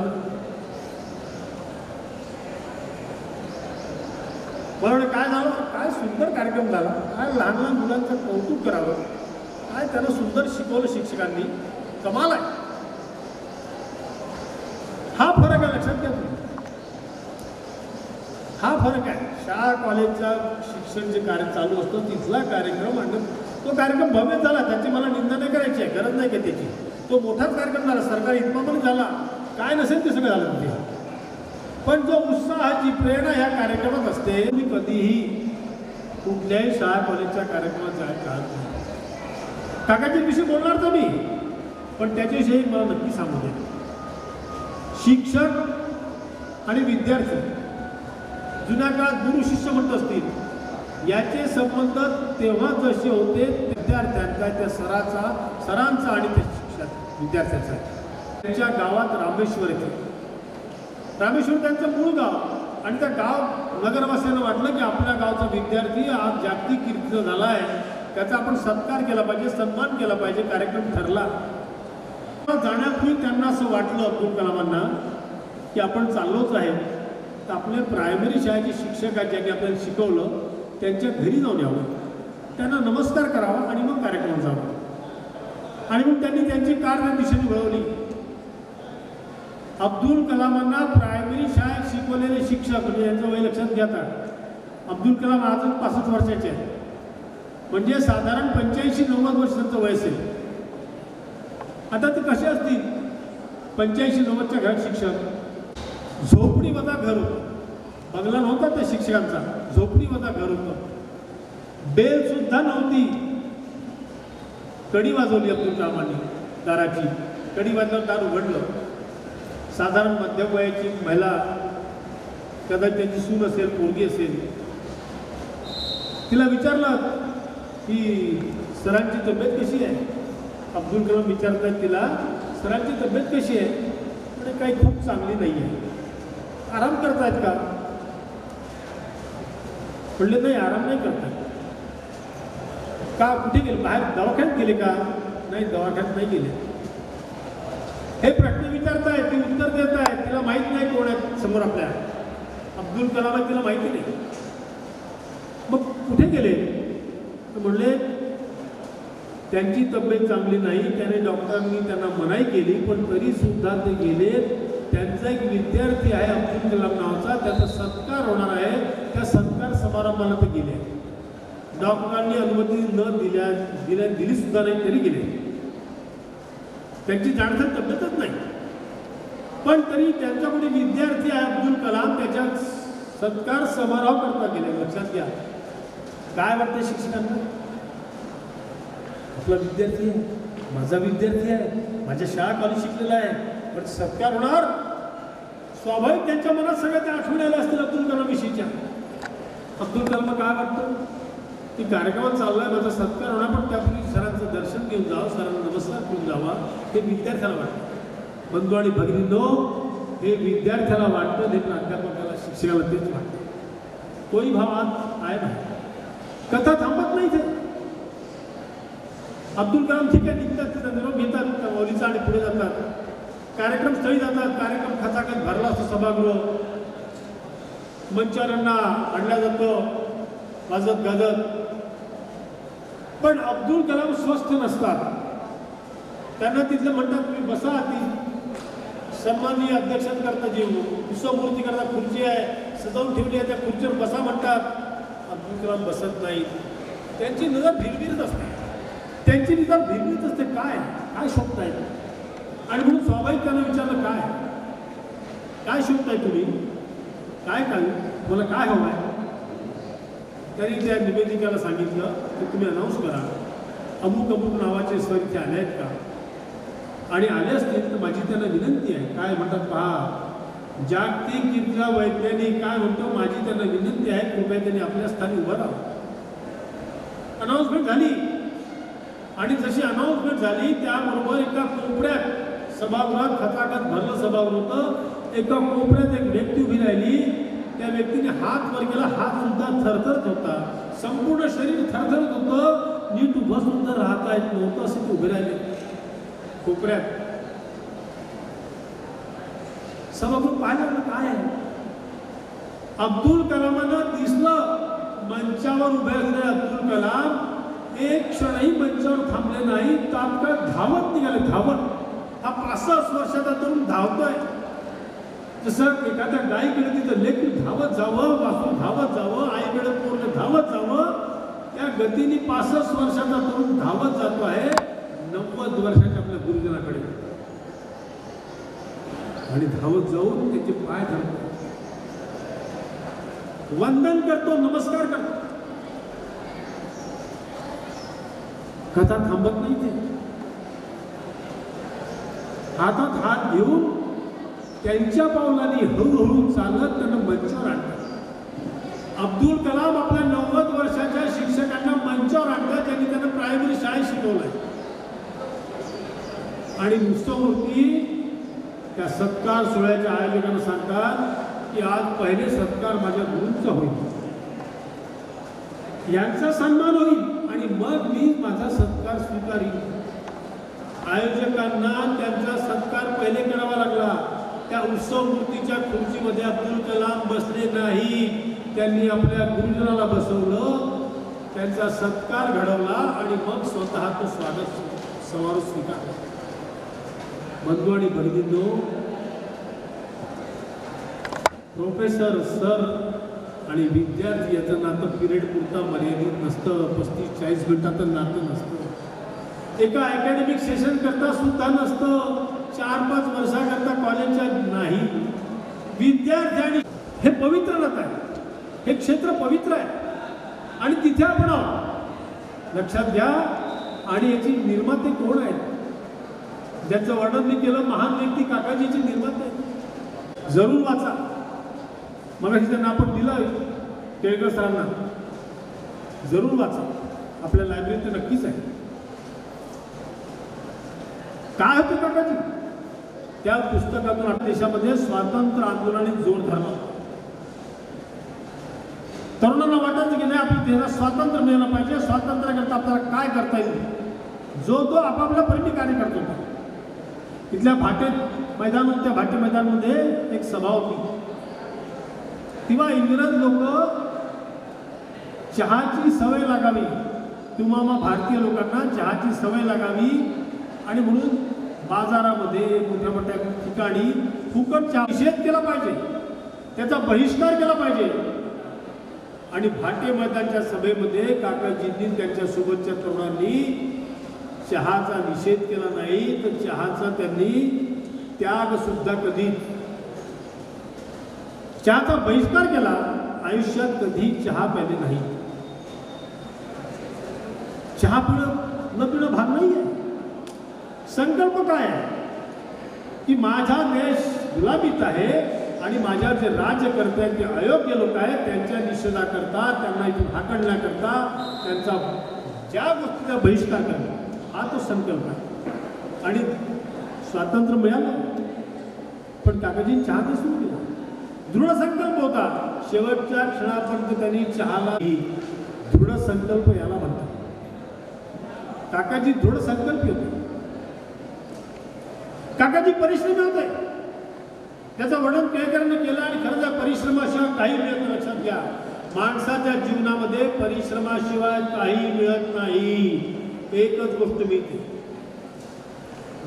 [SPEAKER 6] मला काय झालं, काय सुंदर कार्यक्रम झाला, काय लहान लहान मुलांचं कौतुक करावं, काय त्यांना सुंदर शिकवलं शिक्षकांनी, कमाल आहे. हा फरक आहे, लक्षात घ्या तुम्ही. हा फरक आहे. शाळा कॉलेजचा शिक्षण जे कार्य चालू असतं तिथला कार्यक्रम आणि तो कार्यक्रम भव्य झाला, त्याची मला निंदा नाही करायची आहे, गरज नाही का त्याची. तो मोठाच कार्यक्रम झाला, सरकारी इतमामाने झाला, काय नसेल ते सगळं झालं तिथे. पण जो उत्साह, जी प्रेरणा ह्या कार्यक्रमात असते, मी कधीही कुठल्याही शाळा कॉलेजच्या कार्यक्रमात जायला काकाजींविषयी बोलणार तर मी, पण त्याच्याविषयी मला नक्की सांगू दे. शिक्षक आणि विद्यार्थी जुन्या काळात गुरु शिष्य म्हणत असतील, याचे संबंध तेव्हा जसे होते विद्यार्थ्यांचा, त्या सरांचा आणि त्या शिक्षक विद्यार्थ्यांचा. त्यांच्या गावात रामेश्वर येते. रामेश्वर त्यांचं मूळ गाव आणि त्या गाव नगरवासियांना वाटलं की आपल्या गावचा विद्यार्थी आज जागतिक कीर्तीचा झाला आहे, त्याचा आपण सत्कार केला पाहिजे, सन्मान केला पाहिजे. कार्यक्रम ठरला. जाण्यापूर्वी त्यांना असं वाटलं अब्दुल कलामांना की आपण चाललोच आहे तर आपल्या प्रायमरी शाळेचे शिक्षक आहेत, ज्यांनी आपल्याला शिकवलं, त्यांच्या घरी जाऊन यावं, त्यांना नमस्कार करावा आणि मग कार्यक्रम जावा. आणि मग त्यांनी त्यांची कार त्या दिशेने वळवली. अब्दुल कलामांना प्रायमरी शाळेत शिकवलेले शिक्षक, म्हणजे यांचं वय लक्षात घ्या. अब्दुल कलाम आज 65 वर्षाचे आहेत, म्हणजे साधारण 85-90 वर्ष त्यांचं वय असेल. आता ते कसे असतील 85-90च्या घरात शिक्षक. झोपडी वजा घर होतं, बंगला नव्हता त्या शिक्षकांचा, झोपडी वजा घर होतं. बेल सुद्धा नव्हती. कडी वाजवली अब्दुल कलामांनी दाराची. कडी वाजवलं, दार उघडलं. साधारण मध्यम वयाची महिला, कदाचित त्यांची सून असेल, पोरगी असेल, तिला विचारलं की सरांची तब्येत कशी आहे. अब्दुल कलाम विचारतात तिला, सरांची तब्येत कशी आहे. म्हणजे काही खूप चांगली नाही आहे. आराम करतायत का. म्हणले नाही, आराम नाही करतायत. का, कुठे गेले, बाहेर दवाखान्यात गेले का. नाही, दवाखान्यात नाही गेले. हे प्रश्न विचारतायत, ती उत्तर देत आहे. तिला माहीत नाही कोण आहे समोर आपल्या. अब्दुल कलाम तिला माहिती नाही. मग कुठे गेले तर म्हणले त्यांची तब्येत चांगली नाही, त्याने डॉक्टरांनी त्यांना मनाई केली, पण तरी सुद्धा ते गेले. त्यांचा एक विद्यार्थी आहे अब्दुल कलाम नावाचा, त्याचा सत्कार होणार आहे, त्या सत्कार समारंभाला ते गेले. डॉक्टरांनी अनुमती न दिली सुद्धा नाही, तरी गेले. त्यांची जाणसर तब्येतच नाही, पण तरी त्यांच्याकडे विद्यार्थी आहे अब्दुल कलाम, त्याच्या सत्कार समारोह करता गेले. लक्षात घ्या, काय वाटतं शिक्षकांना. आपला विद्यार्थी आहे, माझा विद्यार्थी आहे, माझ्या शाळा कॉलेज शिकलेला आहे, पण सत्कार होणार. स्वाभाविक त्यांच्या मनात सगळ्या त्या आठवणी आल्या असतील अब्दुल कलाम विषयीच्या. अब्दुल कलाम काय वाटतं की कार्यक्रमात चाललाय, माझा सत्कार होणार, पण त्यापूर्वी सरांचं दर्शन घेऊन जावं, सरांना नमस्कार घेऊन जावा, हे विद्यार्थ्याला वाटतं. बंधू आणि भगिनींनो, हे विद्यार्थ्याला वाटतं, हे प्राध्यापकाला, शिक्षकाला तेच वाटतं. तोही भाव आज आहे ना. कथा थांबत नाही ते. अब्दुल कलाम ठीक आहे, निघतात, तिचा निरोप घेतात मौलीचा आणि पुढे जातात. कार्यक्रम स्थळी जातात. कार्यक्रम खचाखच भरला असतो सभागृह. मंचारांना आणल्या जातं वाजत गाजत. पण अब्दुल कलाम स्वस्थ नसतात. त्यांना तिथलं म्हणतात तुम्ही बसा, ती सन्माननीय अध्यक्षांकरता जी विश्वमूर्ती करता खुर्ची आहे सजावून ठेवली आहे, त्या खुर्चीवर बसा म्हणतात. अब्दुल कलाम बसत नाही. त्यांची नजर भिरभिरत असते. त्यांची निदान भिरभिरत असते. काय काय शोधतायत. आणि म्हणून स्वाभाविक त्यांना विचारलं, काय शोधताय तुम्ही, काय मला काय हवं आहे. त्यांनी त्या निवेदिकाला सांगितलं की तुम्ही अनाऊन्स करा अमुक अमुक नावाचे सर इथे आले आहेत का, आणि आले असतील तर माझी त्यांना विनंती आहे. काय म्हणतात पहा, जागतिक कीर्तीचा वैज्ञानिक काय म्हणतो, माझी त्यांना विनंती आहे, कृपया त्यांनी आपल्या स्थानी उभं राहावं. अनाऊन्समेंट झाली आणि जशी अनाऊन्समेंट झाली त्याबरोबर एका कोपऱ्यात सभागृहात खचाखच भरलं सभागृह होतं. एका कोपऱ्यात एक व्यक्ती उभी राहिली. त्या व्यक्तीने हात वर केला, हात सुद्धा थरथरत होता, संपूर्ण शरीर थरथरत होतं, नीट उभं सुद्धा राहता येत नव्हतं, असे ते उभे राहिले कोपऱ्यात. सभागृह पाहिलं काय आहे, अब्दुल कलामांना दिसलं मंचावर उभे असलेले अब्दुल कलाम एक क्षणही मंचावर थांबले नाही, तात्काळ धावत निघाले. धावत, हा 65 वर्षाचा तरुण धावतोय. जसं एखाद्या गायीकडे तिथं लेकरू धावत जावं, वासरू धावत जावं, आईकडे पोरं धावत जावं, त्या गतीने 65 वर्षाचा तरुण धावत जातो आहे 90 वर्षाच्या आपल्या गुरुजनाकडे, आणि धावत जाऊन त्याचे पाय धरतो, वंदन करतो, नमस्कार करतो. कथा थांबत नाही. ते हातात हात घेऊन त्यांच्या पावलांनी हळूहळू चालत त्यांना मंचावर आणतात. अब्दुल कलाम आपल्या 90 वर्षाच्या शिक्षकांना मंचावर आणतात, त्यांनी त्यांना प्रायमरी शाळेत शिकवलंय. आणि नुसतमूर्ती त्या सत्कार सोहळ्याच्या आयोजकांना सांगतात की आज पहिले सत्कार माझ्या गुरूंचा होईल, यांचा सन्मान होईल, आणि मग मी माझा सत्कार स्वीकारीन. आयोजकांना त्यांचा सत्कार पहिले करावा लागला. त्या उत्सव मूर्तीच्या खुर्चीमध्ये अब्दुल कलाम बसले नाही, त्यांनी आपल्या गुरुजनाला बसवलं, त्यांचा सत्कार घडवला, आणि मग स्वतः तो स्वागत समारोह स्वीकारला. बंधू आणि भगिनींनो, प्रोफेसर, सर आणि विद्यार्थी याचं नातं पिरियड पुरता मर्यादित नसतं, 35-40 मिनिटाचं नातं नसतं, एका अकॅडमिक सेशन करता सुद्धा नसतं, 4-5 वर्षाकरता कॉलेजच्या नाही. विद्यार्थी आणि हे पवित्र नातं आहे, हे क्षेत्र पवित्र आहे, आणि तिथे आपण आहोत, लक्षात घ्या. आणि याची निर्माते कोण आहेत, ज्याचं वर्णन मी केलं, महान व्यक्ती काकाजीचे निर्माते. जरूर वाचा. मग त्यांना आपण दिलं केळकर सरांना, जरूर वाचा, आपल्या लायब्ररीत तर नक्कीच आहे. काय होतं काकाजी, त्या पुस्तकातून आपल्या देशामध्ये स्वातंत्र्य आंदोलनाने जोर धरला. तरुणांना वाटायचं की नाही, आपल्या देशाला स्वातंत्र्य मिळालं पाहिजे, स्वातंत्र्याकरता आपल्याला काय करता येईल, जो तो आपापल्या परीने कार्य करत होता. तिथल्या भाटे मैदान, त्या भाटे मैदानमध्ये एक सभा होती. तेव्हा इंग्रज लोक चहाची सवय लागावी, तुम्हाला भारतीय लोकांना चहाची सवय लागावी, आणि म्हणून बाजारामध्ये मोठ्या मोठ्या ठिकाणी फुकट चहा निषेध केला पाहिजे, त्याचा बहिष्कार केला पाहिजे. आणि भाटे मैदानच्या सभेमध्ये काकाजींनी त्यांच्या सोबतच्या तरुणांनी चहाचा निषेध केला नाही, तर चहाचा त्यांनी त्याग सुद्धा कधी, चहाचा बहिष्कार केला. आयुष्यात कधी चहा प्याले नाही. चहा पिणं न पिणं भाग नाही आहे. संकल्प काय आहे की माझा देश गुलामीत आहे, आणि माझ्यावर जे राज्य करत आहेत, जे अयोग्य लोक आहेत, त्यांच्या निषेधाकरता, त्यांना इथून हाकलण्याकरता, त्यांचा ज्या गोष्टीचा बहिष्कार करणं, हा तो संकल्प आहे. आणि स्वातंत्र्य मिळालं, पण काकाजींनी चहा ते सुरू केला. दृढ संकल्प होता. शेवटच्या क्षणापर्यंत त्यांनी चहाला, दृढ संकल्प याला म्हणतात. काकाजी दृढ संकल्पी होते. काकाजी परिश्रमी होते. त्याचं वर्णन केळकरांनी केलं, आणि खरं त्या परिश्रमाशिवाय काही मिळत नाही. लक्षात घ्या, माणसाच्या जीवनामध्ये परिश्रमाशिवाय काही मिळत नाही. एकच गोष्ट मिळते,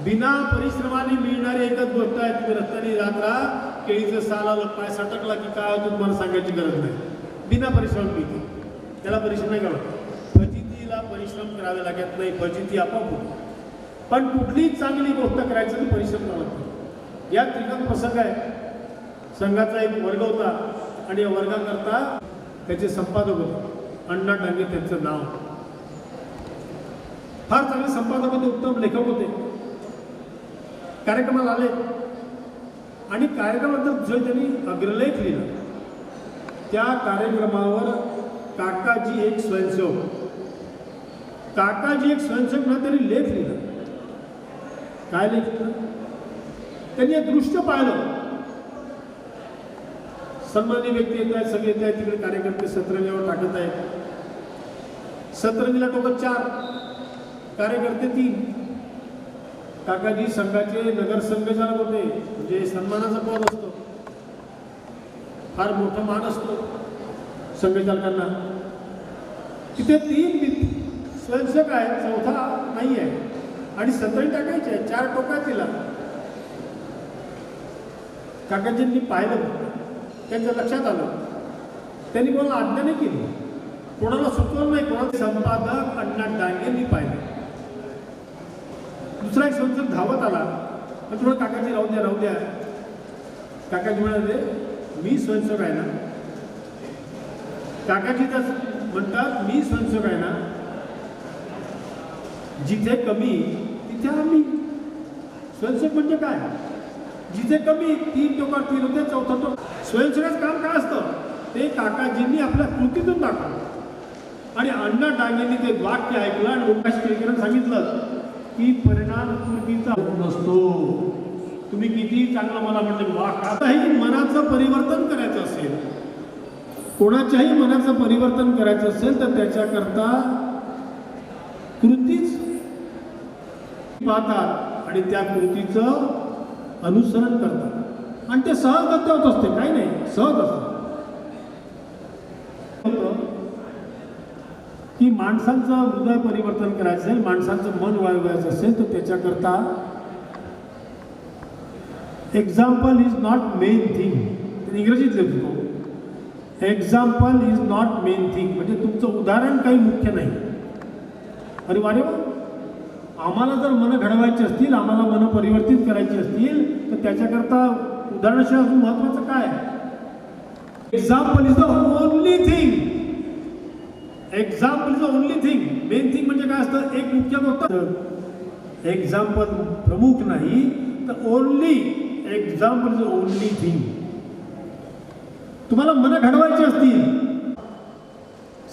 [SPEAKER 6] बिना परिश्रमाने मिळणारी एकच गोष्ट आहे. तुम्ही रस्त्याने जात राहा, केळीचं साल आलं, पाय सटकला की काय होतं तुम्हाला सांगायची गरज नाही. बिना परिश्रम मिळते, त्याला परिश्रम नाही करावा. फजितीला परिश्रम करावे लागत नाही, फजिती आपोआप होते. पण कुठलीही चांगली गोष्ट करायचं तर परिश्रम करावा लागतो. या ठिकाणी प्रसंग आहे. संघाचा एक वर्ग होता आणि या वर्गाकरता त्याचे संपादक होते अण्णा डांगे त्यांचं नाव. फार चांगले संपादक होते, उत्तम लेखक होते. कार्यक्रमाला आले आणि कार्यक्रमानंतर जो त्यांनी अग्रलेख लिहिला त्या कार्यक्रमावर काकाजी एक स्वयंसेवक ना त्यांनी लेख लिहिला. काय लेख लिहिला? त्यांनी एक दृश्य पाहिलं. सन्माननीय व्यक्ती येत आहेत, सगळे येत आहेत, तिकडे कार्यकर्ते सतरंजीवर टाकत आहेत. सतरंजीला टोकत 4, कार्यकर्ते 3. काकाजी संघाचे नगरसंघचालक होते, म्हणजे सन्मानाचा पद असतो, फार मोठा मान असतो संघचालकांना. तिथे 3 स्वयंसेवक आहेत, 4था नाही आहे आणि सतरंजी टाकायचे आहे. 4 टोका तिला. काकाजींनी पाहिलं, त्यांच्या लक्षात आलं. त्यांनी कोणाला आज्ञा नाही केली, कोणाला सुचवलं नाही. कोणाला संपादक अण्णा डांगेंनी पाहिलं. दुसरा एक स्वयंसेवक धावत आला, पण थोडं काकाजी राहू द्या. काकाजी म्हणाले, मी स्वयंसेवक आहे ना. काकाजी तर म्हणतात, मी स्वयंसेवक आहे ना. जिथे कमी तिथे आम्ही. स्वयंसेवक म्हणजे काय? जिथे कमी 3 टोका 3 होते, 4था टोक. स्वयंसेवकाचं काम काय असतं ते काकाजींनी आपल्या कृतीतून दाखवलं. आणि अण्णा डांगेंनी ते वाक्य ऐकलं आणि लोकांशी केळकरांना सांगितलं की परिणाम कृतीचा नसतो. तुम्ही किती चांगलं मला म्हणलं वाक. आताही मनाचं परिवर्तन करायचं असेल, कोणाच्याही मनाचं परिवर्तन करायचं असेल तर त्याच्याकरता कृतीच पाहतात आणि त्या कृतीचं अनुसरण करतात आणि ते सहजगत्या होत असते. काही नाही, सहज असतं. की माणसांचं हृदय परिवर्तन करायचं असेल, माणसांचं मन वाढवायचं असेल तर त्याच्याकरता example is not main thing. इंग्रजीत लिहितो, example is not main thing, म्हणजे तुमचं उदाहरण काही मुख्य नाही. अरे वारे, आम्हाला जर मन घडवायची असतील, आम्हाला मन परिवर्तित करायची असतील तर त्याच्याकरता उदाहरणाशिवाय अजून महत्वाचं काय? Example is the only thing. Example is the only thing. Main thing म्हणजे काय असतं? एक मुख्य गोष्ट. एक्झाम्पल प्रमुख नाही तर only example is the only thing. तुम्हाला मन घडवायची असतील.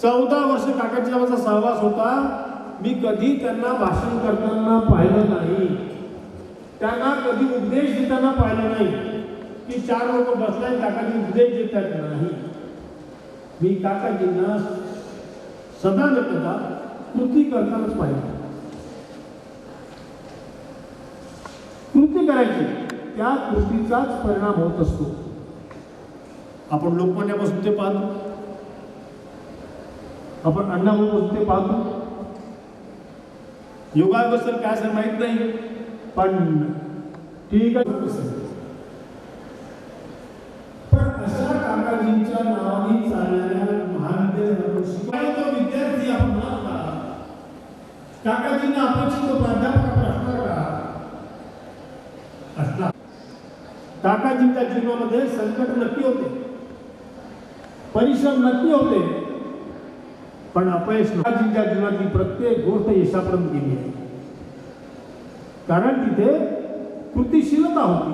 [SPEAKER 6] 14 वर्ष काकाजीचा माझा सहवास होता. मी कधी त्यांना भाषण करताना पाहिलं नाही, त्यांना कधी उपदेश देताना पाहिलं नाही की 4 लोक बसलाय काकाजी उपदेश देतात नाही. मी काकाजींना सदा न कदा कृती करतानाच पाहिलं. कृती करायची, त्या कृतीचाच परिणाम होत असतो. आपण लोकमान्यापासून ते पाहतो, आपण अण्णाभाऊपासून ते पाहतो. योगाबद्दल काय असं माहीत नाही, पण ठीक आहे. पण अशा काकाजींच्या नावाने चालणाऱ्या महाविद्यालयात तो विद्यार्थी आपण काकाजींना अपेक्षित प्राध्यापक असणार. काकाजींच्या जीवनामध्ये संकट नक्की होते, परिश्रम नक्की होते, पण अपयश. काकाजींच्या जीवनातली प्रत्येक गोष्ट यशापर्यंत गेली आहे, कारण तिथे कृतिशीलता होती,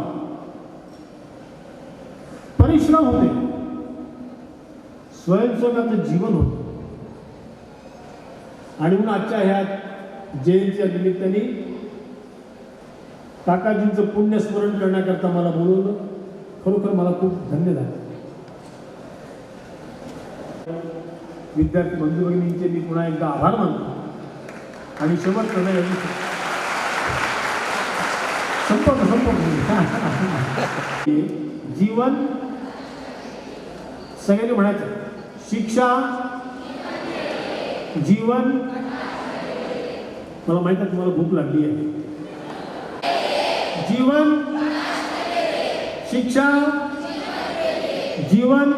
[SPEAKER 6] परिश्रम होते, स्वयंसेवकाचं जीवन होतं. आणि म्हणून आजच्या ह्या जयंतीच्या निमित्ताने काकाजींचं पुण्य स्मरण करण्याकरता मला बोलवलं. खरोखर मला खूप धन्यवाद. विद्यार्थी बंधू भगिनींचे मी पुन्हा एकदा आभार मानतो. आणि शेवट जीवन सगळ्यांनी म्हणायचं, शिक्षा जीवन. मला माहित आहे तुम्हाला भूक लागली आहे. जीवन, शिक्षा, जीवन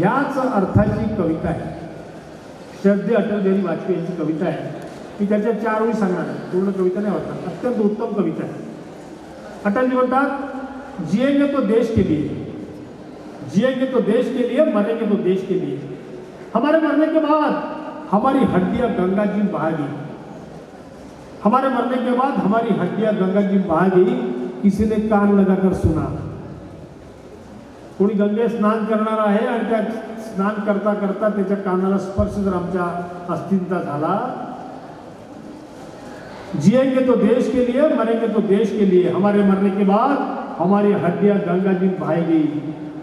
[SPEAKER 6] याच अर्थाची कविता आहे. श्रद्धेय अटल बिहारी वाजपेयी यांची कविता आहे. मी त्याच्या 4 ओळी सांगणार आहे, पूर्ण कविता नाही वाटणार, अत्यंत उत्तम कविता आहे. अटल जी म्हणतात, जिएंगे तो देश के लिए, जिएंगे तो देश के लिए, मरेंगे तो देश के लिए. हमारे मरने के बाद हमारी हड्डियां गंगा जी में बहा गई, हमारे मरने के बाद हमारी हड्डियां गंगा जी में बहा गई. किसी ने कान लगाकर सुना. कोणी गंगे स्नान करणार आहे आणि त्या स्नान करता करता त्याच्या कानाला स्पर्श जर आमच्या अस्तित्वाचा झाला, जिएंगे तो देश के लिए, मरेंगे तो देश के लिए, हमारे मरने के बाद हमारी हड्डियां गंगा जी में बहाई गई.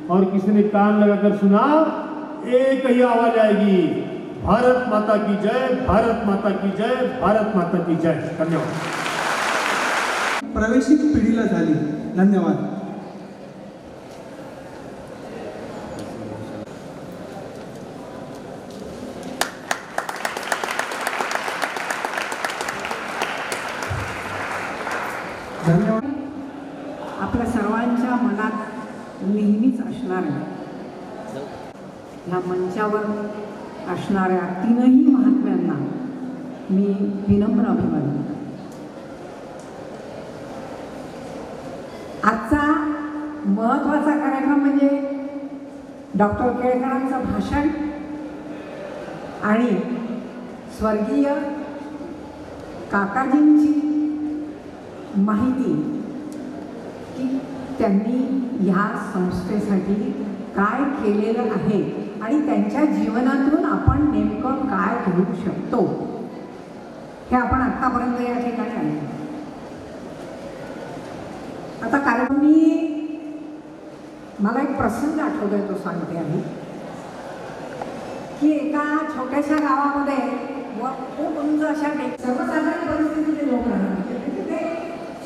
[SPEAKER 6] और किसी ने कान लगाकर सुना, एक ही आवाज आएगी, भारत माता की जय, भारत माता की जय, भारत माता की जय. धन्यवाद.
[SPEAKER 3] प्रवेशित पिढीला झाली. धन्यवाद. धन्यवाद.
[SPEAKER 7] आपल्या सर्वांच्या मनात नेहमीच असणाऱ्या, ह्या मंचावर असणाऱ्या तीनही महात्म्यांना मी विनम्र अभिवादन. आजचा महत्त्वाचा कार्यक्रम म्हणजे डॉक्टर केळकरांचं भाषण आणि स्वर्गीय काकाजींची माहिती की त्यांनी ह्या संस्थेसाठी काय केलेलं आहे आणि त्यांच्या जीवनातून आपण नेमकं काय घेऊ शकतो हे आपण आत्तापर्यंत या ठिकाणी आले. आता कारण मला एक प्रसंग आठवतोय, तो सांगते आहे की एका छोट्याशा गावामध्ये खूप उंच अशा सर्वसाधारण परिस्थितीचे लोक राहतात.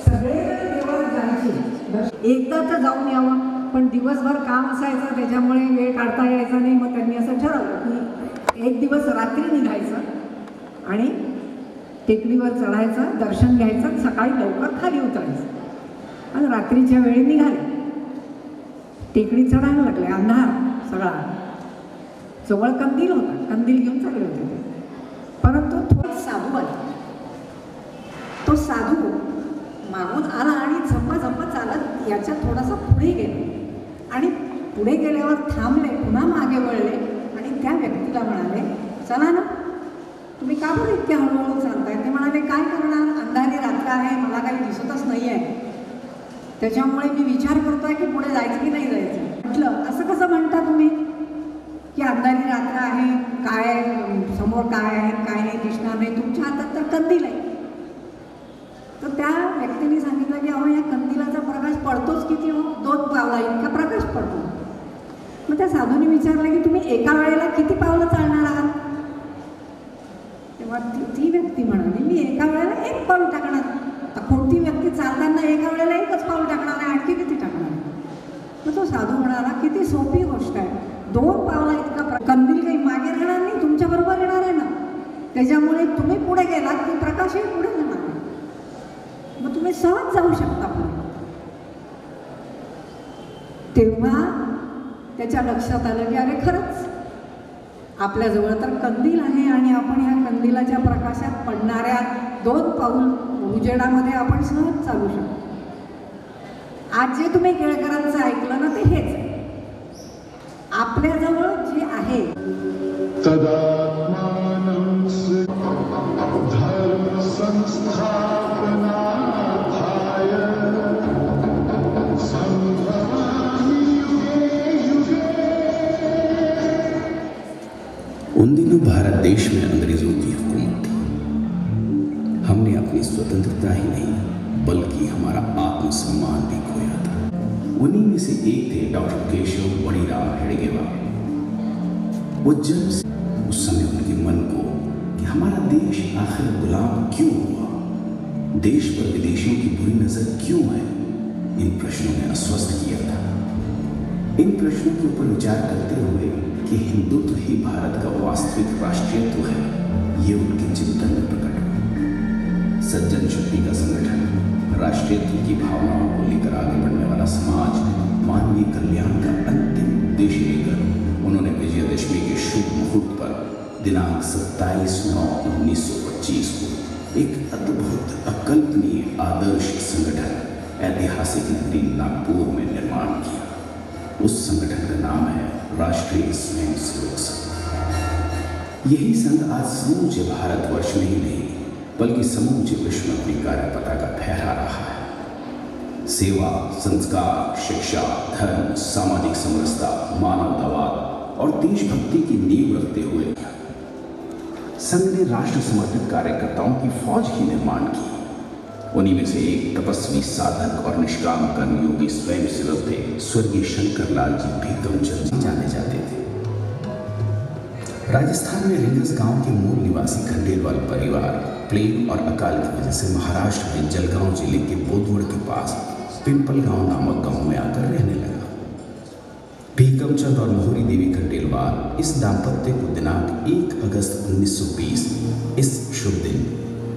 [SPEAKER 7] सगळे देवळात जायचे, एकदा तर जाऊन यावं, पण दिवसभर काम असायचं त्याच्यामुळे वेळ काढता यायचा नाही. मग त्यांनी असं ठरवलं की एक दिवस रात्री निघायचं आणि टेकडीवर चढायचं, दर्शन घ्यायचं, सकाळी लवकर खाली उतरायचं. आणि रात्रीच्या वेळी निघाले, टेकडी चढायला लागले, अंधार सगळा, जवळ कंदील होता, कंदील घेऊन चालले होते ते. परंतु थोडा साधू आला. तो साधू मागून आला आणि झप्पा चालत याच्या थोडासा पुढे गेला आणि पुढे गेल्यावर थांबले, पुन्हा मागे वळले आणि त्या व्यक्तीला म्हणाले, चला ना, तुम्ही का बरं इतक्या हळूहळू चालताय? ते म्हणाले, काय करणार, अंधारी रात्र आहे, मला काही दिसतच नाही आहे, त्याच्यामुळे मी विचार करतोय की पुढे जायचं की नाही जायचं. म्हटलं, असं कसं म्हणता तुम्ही की अंधारी रात्र आहे, काय समोर काय आहे काय नाही दिसणार नाही, तुमच्या हातात तर कंदील आहे. तर त्या व्यक्तीने सांगितलं की अहो, या कंदिलाचा प्रकाश पडतोच किती हो, 2 पावला इतका प्रकाश पडतो. मग त्या साधूने विचारलं की तुम्ही एका वेळेला किती पावलं चालणार आहात? तेव्हा ती व्यक्ती म्हणाली, मी एका वेळेला 1 पाऊल टाकणार. तर कोणती व्यक्ती चालताना एका वेळेला 1च पाऊल टाकणार आहे, आणखी किती टाकणार? मग तो साधू म्हणाला, किती सोपी गोष्ट आहे, 2 पावला इतका कंदील काही मागे राहणार नाही, तुमच्याबरोबर येणार आहे ना, त्याच्यामुळे तुम्ही पुढे गेलात की प्रकाशही पुढे जाणार, मग तुम्ही सहज जाऊ शकता पुढे. तेव्हा त्याच्या लक्षात आलं की अरे खरंच आपल्याजवळ तर कंदील आहे आणि आपण ह्या कंदिलाच्या प्रकाशात पडणाऱ्या 2 पाऊल उजेडामध्ये आपण सहज चालू शकतो. आज जे तुम्ही केळकरांचं ऐकलं ना, ते हेच आपल्याजवळ जे आहे.
[SPEAKER 8] उन दिनों भारत देश में अंग्रेजों की हुकूमत थी. हमने अपनी स्वतंत्रता ही नहीं बल्कि हमारा आत्मसम्मान भी खोया था. उन्हीं में से एक थे डॉक्टर केशव बड़ीराम हेडगेवार. वो जब उस समय उनके मन को कि हमारा देश आखिर गुलाम क्यों हुआ, देश पर विदेशियों की बुरी नजर क्यों है, इन प्रश्नों ने अस्वस्थ किया था. इन प्रश्नों के ऊपर विचार करते हुए कि हिंदुत्व ही भारत का वास्तविक राष्ट्रीयत्व है, ये उनके चिंतन में प्रकट हुआ. सज्जन शक्ति का संगठन, राष्ट्रीयत्व की भावनाओं को लेकर आगे बढ़ने वाला समाज, मानवीय कल्याण का अंतिम उद्देश्य लेकर उन्होंने विजयदशमी के शुभ मुहूर्त पर दिनांक 27/9/1932 चीज को एक अद्भुत अकल्पनीय आदर्श संगठन ऐतिहासिक नगरी नागपुर में निर्माण किया। उस संगठन का नाम है राष्ट्रीय स्वयंसेवक संघ। यही संघ आज समूचे भारतवर्ष में ही नहीं बल्कि समूचे विश्व में अपनी कार्य पताका फहरा रहा है। सेवा, संस्कार, शिक्षा, धर्म, सामाजिक समरसता, मानवतावाद और देशभक्ति की नींव रखते हुए संघ ने राष्ट्र समर्पित कार्यकर्ताओं की फौज की निर्माण की। उन्हीं में से एक तपस्वी, साधक और निष्काम कर्मयोगी स्वयंसेवक थे स्वर्गीय शंकरलाल जी भीकमचंद जी जाने जाते थे। राजस्थान में रिंगस गांव के मूल निवासी खंडेलवाल परिवार प्लेग और अकाल की वजह से महाराष्ट्र में जलगांव जिले के बोधवड़ के पास पिंपल गांव नामक गांव में आकर रहने लगा। भीकमचंद और मोहरी देवी खंडेलवाल इस दाम्पत्य को दिनांक 1 अगस्त 1920 इस शुभ दिन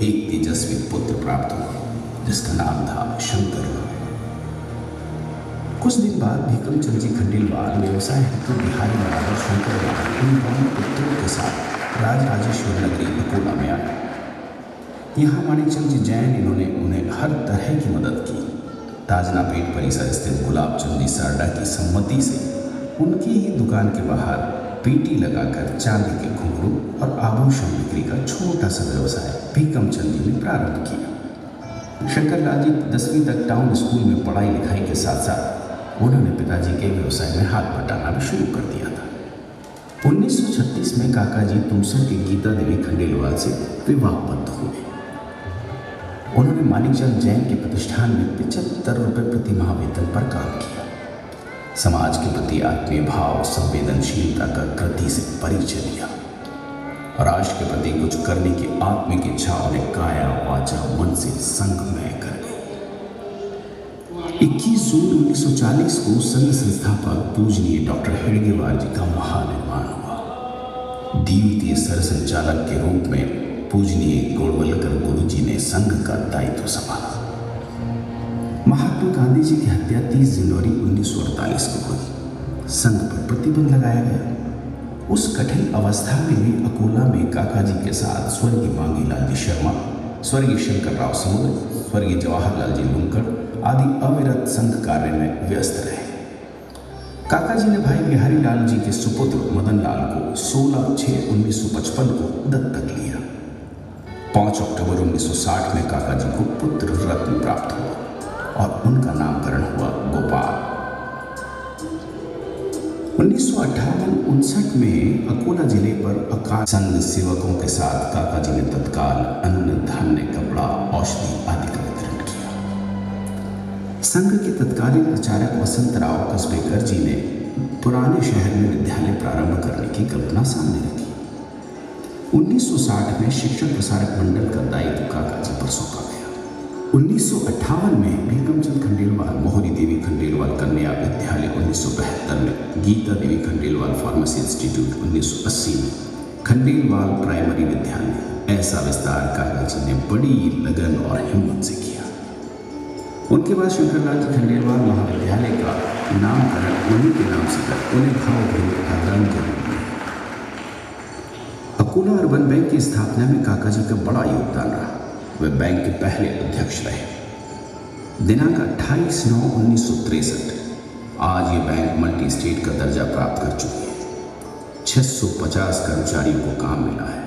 [SPEAKER 8] एक तेजस्वी पुत्र प्राप्त हुआ जिसका नाम था शंकरलाल। कुछ दिन बाद भीकमचंद जी खंडेलवाल व्यवसाय हेतु बिहारी बराबर शंकरलाल इन दोनों पुत्रों के साथ राजराजेश्वर नगरी अकोला में आए। यहाँ माणिकचंद जी जैन इन्होंने उन्हें हर तरह की मदद की। ताजनापेट परिसर स्थित गुलाबचंद जी सारडा की सम्मति से उनकी ही दुकान के बाहर पीटी लगाकर चांदी के घुंघरू और आभूषण बिक्री का छोटा सा व्यवसाय भीकमचंद जी ने प्रारंभ किया। शंकरलाल जी 10वीं तक टाउन स्कूल में पढ़ाई लिखाई के साथ साथ उन्होंने पिताजी के व्यवसाय में हाथ बटाना भी शुरू कर दिया था। 1936 में काका जी तुमसर के गीता देवी खंडेलवाल से विवाहबद्ध हुए। उन्होंने माणिकचंद जैन के प्रतिष्ठान में 75 रुपये प्रति माह वेतन पर काम किया। समाज के प्रति आत्मीय भाव, संवेदनशीलता का कृति से परिचय दिया और राष्ट्र के प्रति कुछ करने की आत्मिक इच्छा उन्हें काया वाचा मन से संगमय कर गई। 21 जून 1940 को संघ संस्थापक पूजनीय डॉक्टर हेडगेवार जी का महानिर्वाण हुआ। द्वितीय सरसंचालक के रूप में पूजनीय गोड़वलकर गुरु जी ने संघ का दायित्व संभाला। महात्मा गांधी जी की हत्या 30 जनवरी 1948 को हुई। संघ पर प्रतिबंध लगाया गया। उस कठिन अवस्था में भी अकोला में काका जी के साथ स्वर्गीय मांगीलाल जी शर्मा, स्वर्गीय शंकरराव समुद्र, स्वर्गीय जवाहरलाल जी लुंकड़ आदि अविरत संघ कार्य में व्यस्त रहे। काका जी ने भाई बिहारी लाल जी के सुपुत्र मदन लाल को 16/6/1955 को दत्तक लिया। 5 अक्टूबर 1960 में काका जी को पुत्र रत्न प्राप्त हुआ और उनका नामकरण हुआ गोपाल। 1958-59 में अकोला जिले पर अकाल संघ सेवकों के साथ काका जी ने तत्काल अन्न, धान्य, कपड़ा, औषधि आदि का वितरण किया। संघ के तत्कालीन प्रचारक वसंतराव कसबेकर जी ने पुराने शहर में विद्यालय प्रारंभ करने की कल्पना सामने रखी। 1960 में शिक्षण प्रसारक मंडल का दायित्व काका जी पर सौंपा गया। 1958 में भीकमचंद खंडेलवाल मोहरी देवी खंडेलवाल कन्या विद्यालय, 1972 में गीता देवी खंडेलवाल फार्मेसी इंस्टीट्यूट, 1980 में खंडेलवाल प्राइमरी विद्यालय, ऐसा विस्तार काका जी ने बड़ी लगन और हिम्मत से किया। उनके बाद शंकरलाल जी खंडेलवाल महाविद्यालय का नामकरण उन्हीं के नाम से कर उन्हें भावभीनी आदरांजलि दी। अकोला अर्बन बैंक की स्थापना में काका जी का बड़ा योगदान रहा। वे बैंक के पहले अध्यक्ष रहे। दिनांक 28/9/1963 आज ये बैंक मल्टी स्टेट का दर्जा प्राप्त कर चुकी है। 650 कर्मचारियों को काम मिला है।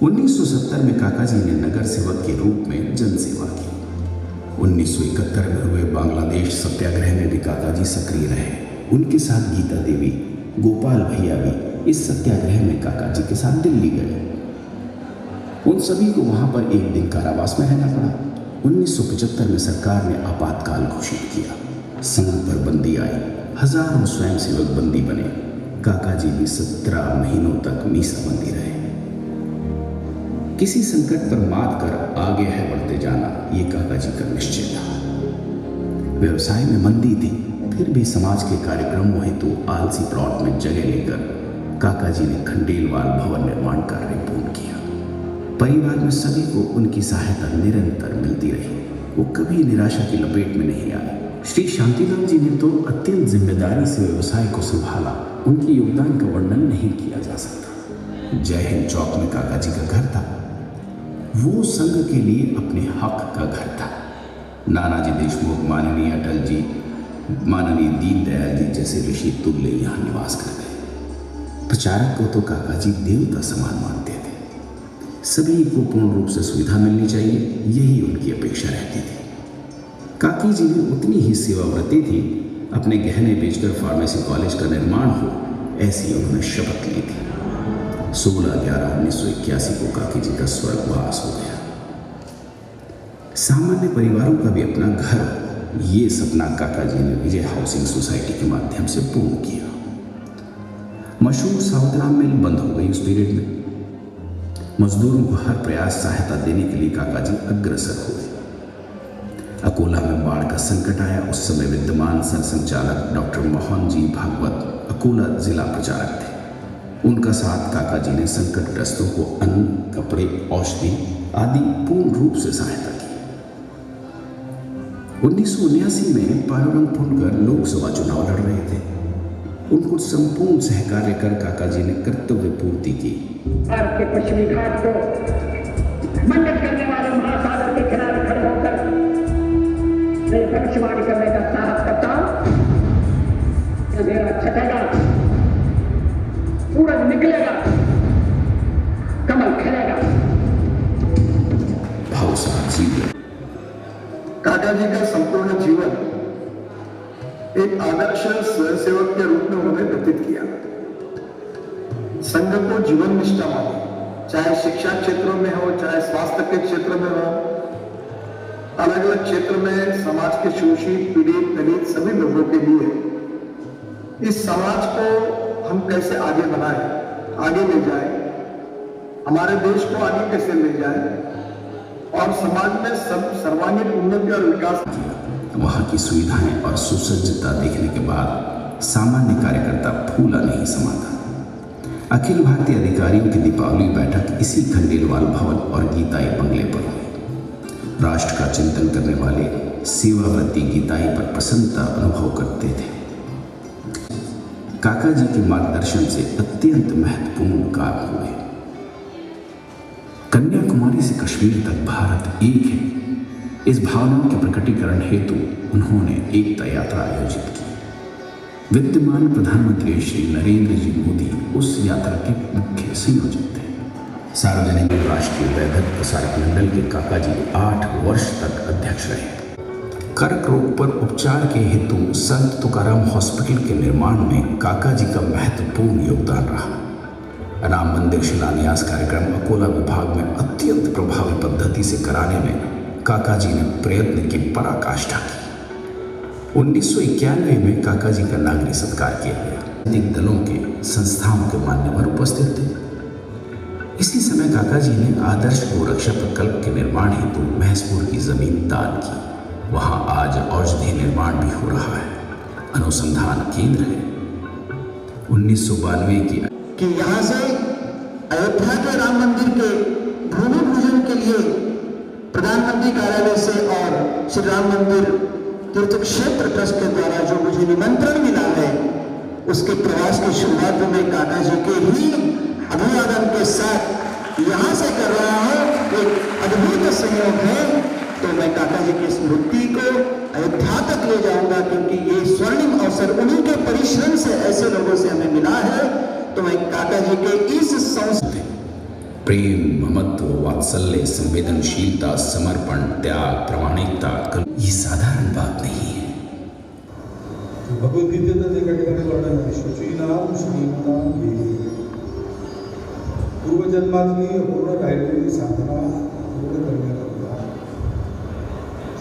[SPEAKER 8] 1970 में काका जी ने नगर सेवक के रूप में जनसेवा की। 1971 में हुए बांग्लादेश सत्याग्रह में भी काका जी सक्रिय रहे। उनके साथ गीता देवी, गोपाल भैया भी इस सत्याग्रह में काका जी के साथ दिल्ली गए। उन सभी को वहां पर एक दिन कारावास में रहना पड़ा। 1975 में सरकार ने आपातकाल घोषित किया। संघ पर बंदी आई, हजारों स्वयंसेवक बंदी बने। काका जी भी 17 महीनों तक मीसाबंदी रहे। किसी संकट पर मात कर आगे है बढ़ते जाना, ये काका जी का निश्चय था। व्यवसाय में मंदी थी, फिर भी समाज के कार्यक्रमों हेतु आलसी प्लॉट में जगह लेकर काका जी ने खंडेलवाल भवन निर्माण कार्य पूर्ण किया। परिवार में सभी को उनकी सहायता निरंतर मिलती रही। वो कभी निराशा की लपेट में नहीं आए। श्री शांतिलाल जी ने तो अत्यंत जिम्मेदारी से व्यवसाय को संभाला। उनके योगदान का वर्णन नहीं किया जा सकता। जय हिंद चौक में काका जी का घर था। वो संघ के लिए अपने हक का घर था। नानाजी देशमुख, माननीय अटल जी, माननीय दीनदयाल जी जैसे ऋषि तुल्य यहाँ निवास कर गए। प्रचारक को तो काका जी देवता समान मानते थे। सभी को पूर्ण रूप से सुविधा मिलनी चाहिए, यही उनकी अपेक्षा रहती थी। काकी जी में उतनी ही सेवाव्रति थी। अपने गहने बेचकर फार्मेसी कॉलेज का निर्माण हो, ऐसी उन्होंने शपथ ली थी। 16/11/1981 को काकी जी का स्वर्गवास हो गया। सामान्य परिवारों का भी अपना घर, ये सपना काका जी ने विजय हाउसिंग सोसाइटी के माध्यम से पूर्ण किया। मशहूर साउथराम मिल बंद हो गई उस पीरियड में। मजदूरों को हर प्रयास सहायता देने के लिए काका जी अग्रसर हुए। अकोला में बाढ़ का संकट आया। उस समय विद्यमान संचालक डॉक्टर मोहन जी भागवत अकोला जिला प्रचारक थे। उनका साथ काका जी ने संकटग्रस्तों को अन्न, कपड़े, औषधि आदि पूर्ण रूप से सहायता की। 1979 में पांडुरंग फुंडकर लोकसभा चुनाव लड़ रहे थे। उनको संपूर्ण सहकार्य कर काका जी ने कर्तव्य पूर्ति की।
[SPEAKER 9] भारत के पश्चिमी घाट को मंडित करने वाले महासागर के किनारे खड़े होकर भविष्यवाणी करने का साहस करता हूं। अंधेरा छटेगा, सूरज निकलेगा, कमल खिलेगा।
[SPEAKER 5] काका जी का संपूर्ण जीवन एक आदर्श स्वयंसेवक के रूप में उन्होंने व्यतीत किया। संघ को जीवन निष्ठा मानी, चाहे शिक्षा क्षेत्रों में हो, चाहे स्वास्थ्य के क्षेत्र में हो, अलग अलग क्षेत्र में समाज के शोषित, पीड़ित, दलित सभी लोगों के लिए इस समाज को हम कैसे आगे बढ़ाएं, आगे ले जाएं, हमारे देश को आगे कैसे ले जाएं और समाज में सर्वांगीण उन्नति और विकास।
[SPEAKER 8] वहाँ की सुविधाएं और सुसज्जता देखने के बाद सामान्य कार्यकर्ता फूला नहीं समाता। अखिल भारतीय अधिकारियों की दीपावली बैठक इसी खंडेलवाल भवन और गीताई बंगले पर हुई। राष्ट्र का चिंतन करने वाले सेवाव्रती गीताई पर प्रसन्नता अनुभव करते थे। काका जी के मार्गदर्शन से अत्यंत महत्वपूर्ण कार्य हुए। कन्याकुमारी से कश्मीर तक भारत एक है, इस भावना के प्रकटीकरण हेतु उन्होंने एकता यात्रा आयोजित की। विद्यमान प्रधानमंत्री श्री नरेंद्र जी मोदी उस यात्रा के मुख्य संयोजक थे। सार्वजनिक राष्ट्रीय वैद्यक प्रसारक मंडल के काका जी 8 वर्ष तक अध्यक्ष रहे। कर्क रोग पर उपचार के हेतु संत तुकाराम हॉस्पिटल के निर्माण में काका जी का महत्वपूर्ण योगदान रहा। राम मंदिर शिलान्यास कार्यक्रम अकोला विभाग में अत्यंत प्रभावी पद्धति से कराने में काका जी ने प्रयत्न की पराकाष्ठा की। 1991 में काका जी का नागरिक सत्कार किया गया। राजनीतिक दलों के, संस्थाओं के मान्यवर उपस्थित थे। इसी समय काका जी ने आदर्श गोरक्षा प्रकल्प के निर्माण हेतु महसपुर की जमीन दान की। वहां आज औषधि निर्माण भी हो रहा है, अनुसंधान केंद्र है। 1992
[SPEAKER 10] कि यहाँ से अयोध्या के राम मंदिर के भूमि पूजन के लिए प्रधानमंत्री कार्यालय से और श्री राम मंदिर तीर्थ क्षेत्र ट्रस्ट के द्वारा जो मुझे निमंत्रण मिला है, उसके प्रवास की शुरुआत में काका जी के ही अभिवादन के साथ यहाँ से कर रहा हूँ। एक अद्भुत संयोग है, तो मैं काका जी की स्मृति को अयोध्या तक ले जाऊंगा, क्योंकि ये स्वर्णिम अवसर उन्हीं के परिश्रम से ऐसे लोगों से हमें मिला है। तो मैं काका जी के इस संस्था
[SPEAKER 8] प्रेम, ममत्व, वात्सल्य, संवेदनशीलता, समर्पण, त्याग, प्रामाणिकता, ये साधारण बात नहीं है।
[SPEAKER 11] भगवद्गीतेचं जे काही वर्णन आहे, शुचीनाम श्रीमताम देवी, पूर्वजन्मातली अपूर्ण राहिलेली साधना पूर्ण करण्याकरता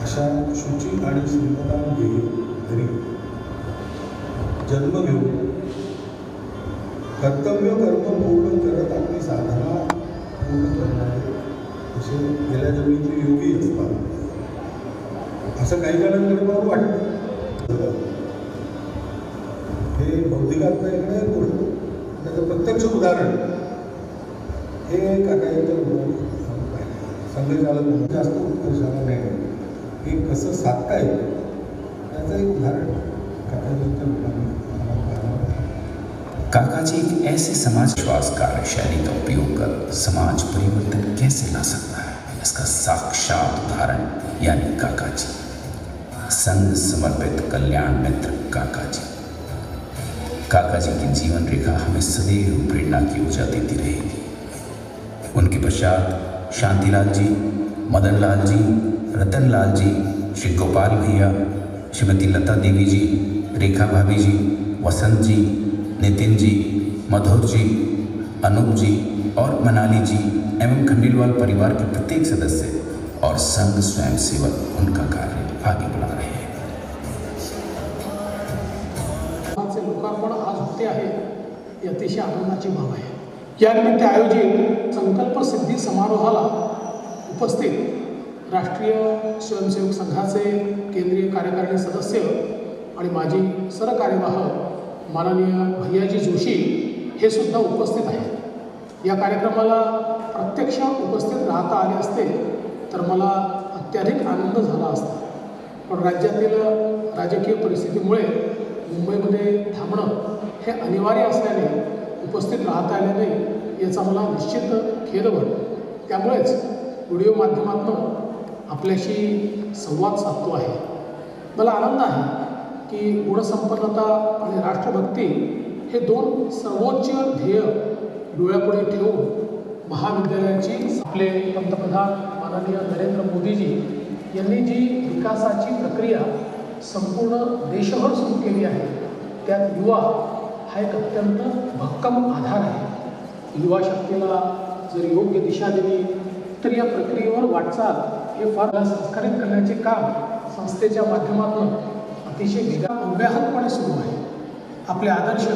[SPEAKER 11] अशा शुची आणि श्रीमताम देवी घरी जन्म घेऊन कर्तव्य कर्म पूर्ण करत आपली साधना पूर्ण करणारे असे गेल्या जन्मीचे योगी असतात, असं काही जणांकडे मला वाटतं। हे बौद्धिकात्म इकडे गोष्ट, त्याचं प्रत्यक्ष उदाहरण हे काकांच्या संघचालक म्हणून जास्त उत्कर्षाला नाही, हे कसं साधता येतं त्याचं एक उदाहरण काकांच्या मुलांनी
[SPEAKER 8] काका जी एक ऐसे समाज विश्वास कार्यशैली का उपयोग कर समाज परिवर्तन कैसे ला सकता है। इसका साक्षात उदाहरण यानी काकाजी, संघ समर्पित कल्याण मित्र काकाजी। काकाजी की जीवन रेखा हमें सदैव प्रेरणा की ऊर्जा देती रहेगी। उनके पश्चात शांतिलाल जी, मदन लाल जी, रतन लाल जी, श्री गोपाल भैया, श्रीमती लता देवी जी, रेखा भाभी जी, वसंत जी, नितिन जी, मधुर जी, अनूप जी और मनाली जी एवं खंडेलवाल परिवार के प्रत्येक सदस्य और संघ स्वयंसेवक उनका कार्य आगे बढ़ा रहे हैं।
[SPEAKER 12] लोकार्पण आज होते आहे ही अतिशय आनंदाची बाब आहे। यानिमित्त आयोजित संकल्प सिद्धी समारोहाला उपस्थित राष्ट्रीय स्वयंसेवक संघाचे केंद्रीय कार्यकारिणी सदस्य आणि माजी सरकार्यवाह माननीय भैयाजी जोशी हे सुद्धा उपस्थित आहेत। या कार्यक्रमाला प्रत्यक्ष उपस्थित राहता आले असते तर मला अत्याधिक आनंद झाला असता, पण राज्यातील राजकीय परिस्थितीमुळे मुंबईमध्ये थांबणं हे अनिवार्य असल्याने उपस्थित राहता आले नाही याचा मला निश्चित खेद वाटतो। त्यामुळेच व्हिडिओ माध्यमातून आपल्याशी संवाद साधतो आहे। मला आनंद आहे की गुणसंपन्नता आणि राष्ट्रभक्ती हे दोन सर्वोच्च ध्येय डोळ्यापुढे ठेवून महाविद्यालयाची आपले पंतप्रधान माननीय नरेंद्र मोदीजी यांनी जी विकासाची प्रक्रिया संपूर्ण देशभर सुरू केली आहे त्यात युवा हा एक अत्यंत भक्कम आधार आहे। युवा शक्तीला जर योग्य दिशा दिली तर या प्रक्रियेवर वाटचाल हे फार संस्कारित करण्याचे काम संस्थेच्या माध्यमातून अतिशय अव्याहतपणे सुरू आहे। आपले आदर्श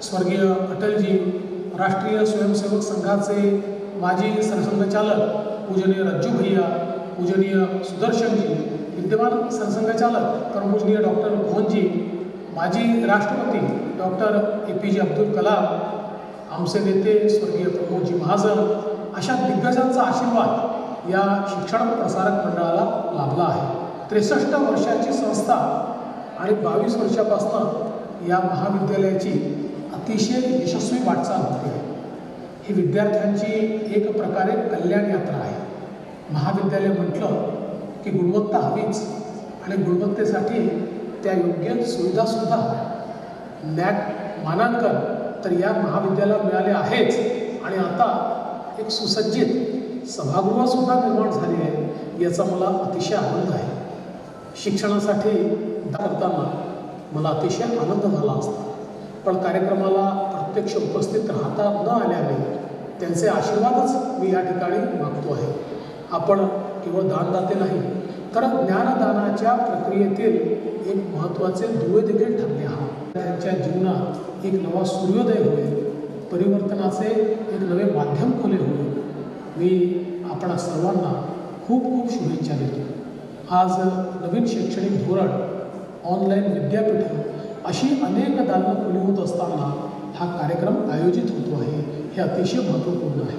[SPEAKER 12] स्वर्गीय अटलजी, राष्ट्रीय स्वयंसेवक संघाचे माजी सरसंघचालक पूजनीय रज्जू भैया, पूजनीय सुदर्शनजी, विद्यमान सरसंघचालक परमपूजनीय डॉक्टर मोहनजी, माजी राष्ट्रपती डॉक्टर APJ अब्दुल कलाम, आमचे नेते स्वर्गीय प्रमोदजी महाजन अशा दिग्गजांचा आशीर्वाद या शिक्षण प्रसारक मंडळाला लाभला आहे। 63 वर्षाची संस्था आणि 22 वर्षापासून या महाविद्यालयाची अतिशय यशस्वी वाटचाल होते। ही विद्यार्थ्यांची एक प्रकारे कल्याण यात्रा आहे। महाविद्यालय म्हटलं की गुणवत्ता हवीच आणि गुणवत्तेसाठी त्या योग्य सुविधासुद्धा हव्या। नॅक मानांकन तर या महाविद्यालयाला मिळाले आहेच आणि आता एक सुसज्जित सभागृहसुद्धा निर्माण झाले आहे याचा मला अतिशय आनंद आहे। शिक्षणासाठी करताना मला अतिशय आनंद झाला असता, पण कार्यक्रमाला प्रत्यक्ष उपस्थित राहता न आल्याने त्यांचे आशीर्वादच मी या ठिकाणी मागतो आहे। आपण केवळ दानदाते नाही तर ज्ञानदानाच्या प्रक्रियेतील एक महत्त्वाचे दुवे देखील ठरले आहात। त्यांच्या जीवनात एक नवा सूर्योदय होईल, परिवर्तनाचे एक नवे माध्यम खुले होईल। मी आपणा सर्वांना खूप खूप शुभेच्छा देतो। आज नवीन शैक्षणिक धोरण, ऑनलाईन विद्यापीठ अशी अनेक दालनं खुली होत असताना हा कार्यक्रम आयोजित होतो आहे हे अतिशय महत्त्वपूर्ण आहे।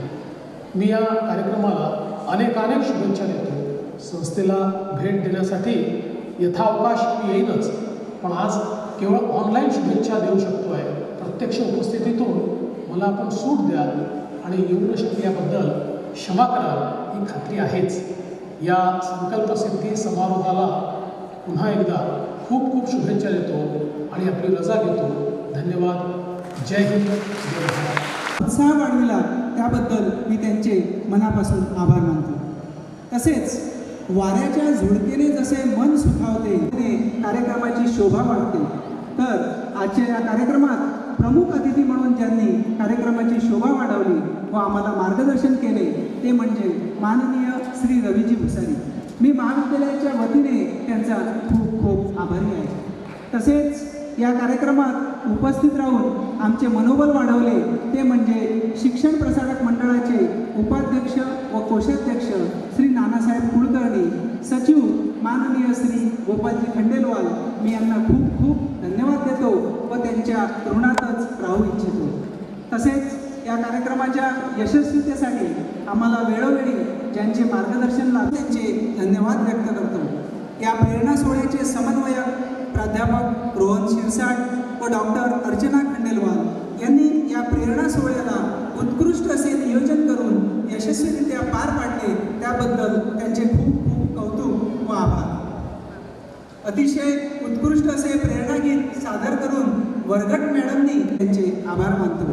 [SPEAKER 12] मी या कार्यक्रमाला अनेक शुभेच्छा देतो। संस्थेला भेट देण्यासाठी यथावकाश मी येईनच, पण आज केवळ ऑनलाईन शुभेच्छा देऊ शकतो आहे। प्रत्यक्ष उपस्थितीतून मला आपण सूट द्याल आणि येऊ न शकल्याबद्दल क्षमा कराल ही खात्री आहेच। या संकल्पसिद्धी समारोहाला पुन्हा एकदा खूप खूप शुभेच्छा देतो आणि आपली रजा घेतो। धन्यवाद। जय हिंद, जय भारत।
[SPEAKER 3] उत्साह वाढविला त्याबद्दल मी त्यांचे मनापासून आभार मानतो। तसेच वाऱ्याच्या झुळकेने जसे मन सुखावते कार्यक्रमाची शोभा वाढते, तर आजच्या या कार्यक्रमात प्रमुख अतिथी म्हणून ज्यांनी कार्यक्रमाची शोभा वाढवली व आम्हाला मार्गदर्शन केले ते म्हणजे माननीय श्री रवीजी भुसारी। मी महाविद्यालयाच्या वतीने त्यांचा खूप खूप आभारी आहे। तसेच या कार्यक्रमात उपस्थित राहून आमचे मनोबल वाढवले ते म्हणजे शिक्षण प्रसारक मंडळाचे उपाध्यक्ष व कोषाध्यक्ष श्री नानासाहेब कुलकर्णी, सचिव माननीय श्री गोपालजी खंडेलवाल। मी यांना खूप खूप धन्यवाद देतो व त्यांच्या ऋणातच राहू इच्छितो। तसेच या कार्यक्रमाच्या यशस्वीतेसाठी आम्हाला वेळोवेळी ज्यांचे मार्गदर्शन लाभले त्यांचे धन्यवाद व्यक्त करतो। या प्रेरणा सोहळ्याचे समन्वयक प्राध्यापक रोहन शिरसाट व डॉक्टर अर्चना खंडेलवाल यांनी या प्रेरणा सोहळ्याला उत्कृष्ट असे नियोजन करून यशस्वीरित्या पार पाडले। त्याबद्दल त्यांचे खूप खूप कौतुक व आभार. अतिशय उत्कृष्ट असे प्रेरणागीत सादर करून वरगट मॅडमनी त्यांचे आभार मानतो.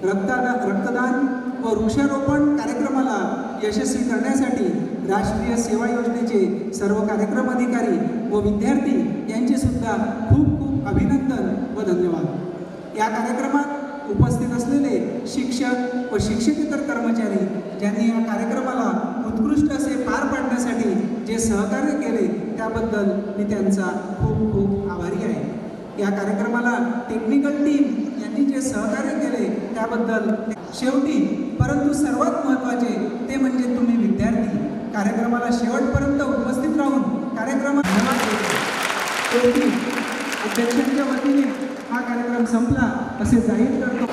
[SPEAKER 3] रक्तदान व वृक्षारोपण कार्यक्रमाला यशस्वी करण्यासाठी राष्ट्रीय सेवा योजनेचे सर्व कार्यक्रम अधिकारी व विद्यार्थी यांचे सुद्धा खूप खूप अभिनंदन व धन्यवाद. या कार्यक्रमात उपस्थित असलेले शिक्षक व शिक्षकेतर कर्मचारी ज्यांनी या कार्यक्रमाला उत्कृष्ट असे पार पाडण्यासाठी जे सहकार्य केले त्याबद्दल मी त्यांचा खूप खूप आभारी आहे. या कार्यक्रमाला टेक्निकल टीम यांनी जे सहकार्य केले त्याबद्दल शेवटी परंतु सर्वात महत्त्वाचे ते म्हणजे तुम्ही विद्यार्थी कार्यक्रमाला शेवटपर्यंत उपस्थित राहून कार्यक्रमात अध्यक्षांच्या वतीने हा कार्यक्रम संपला असे जाहीर करतो.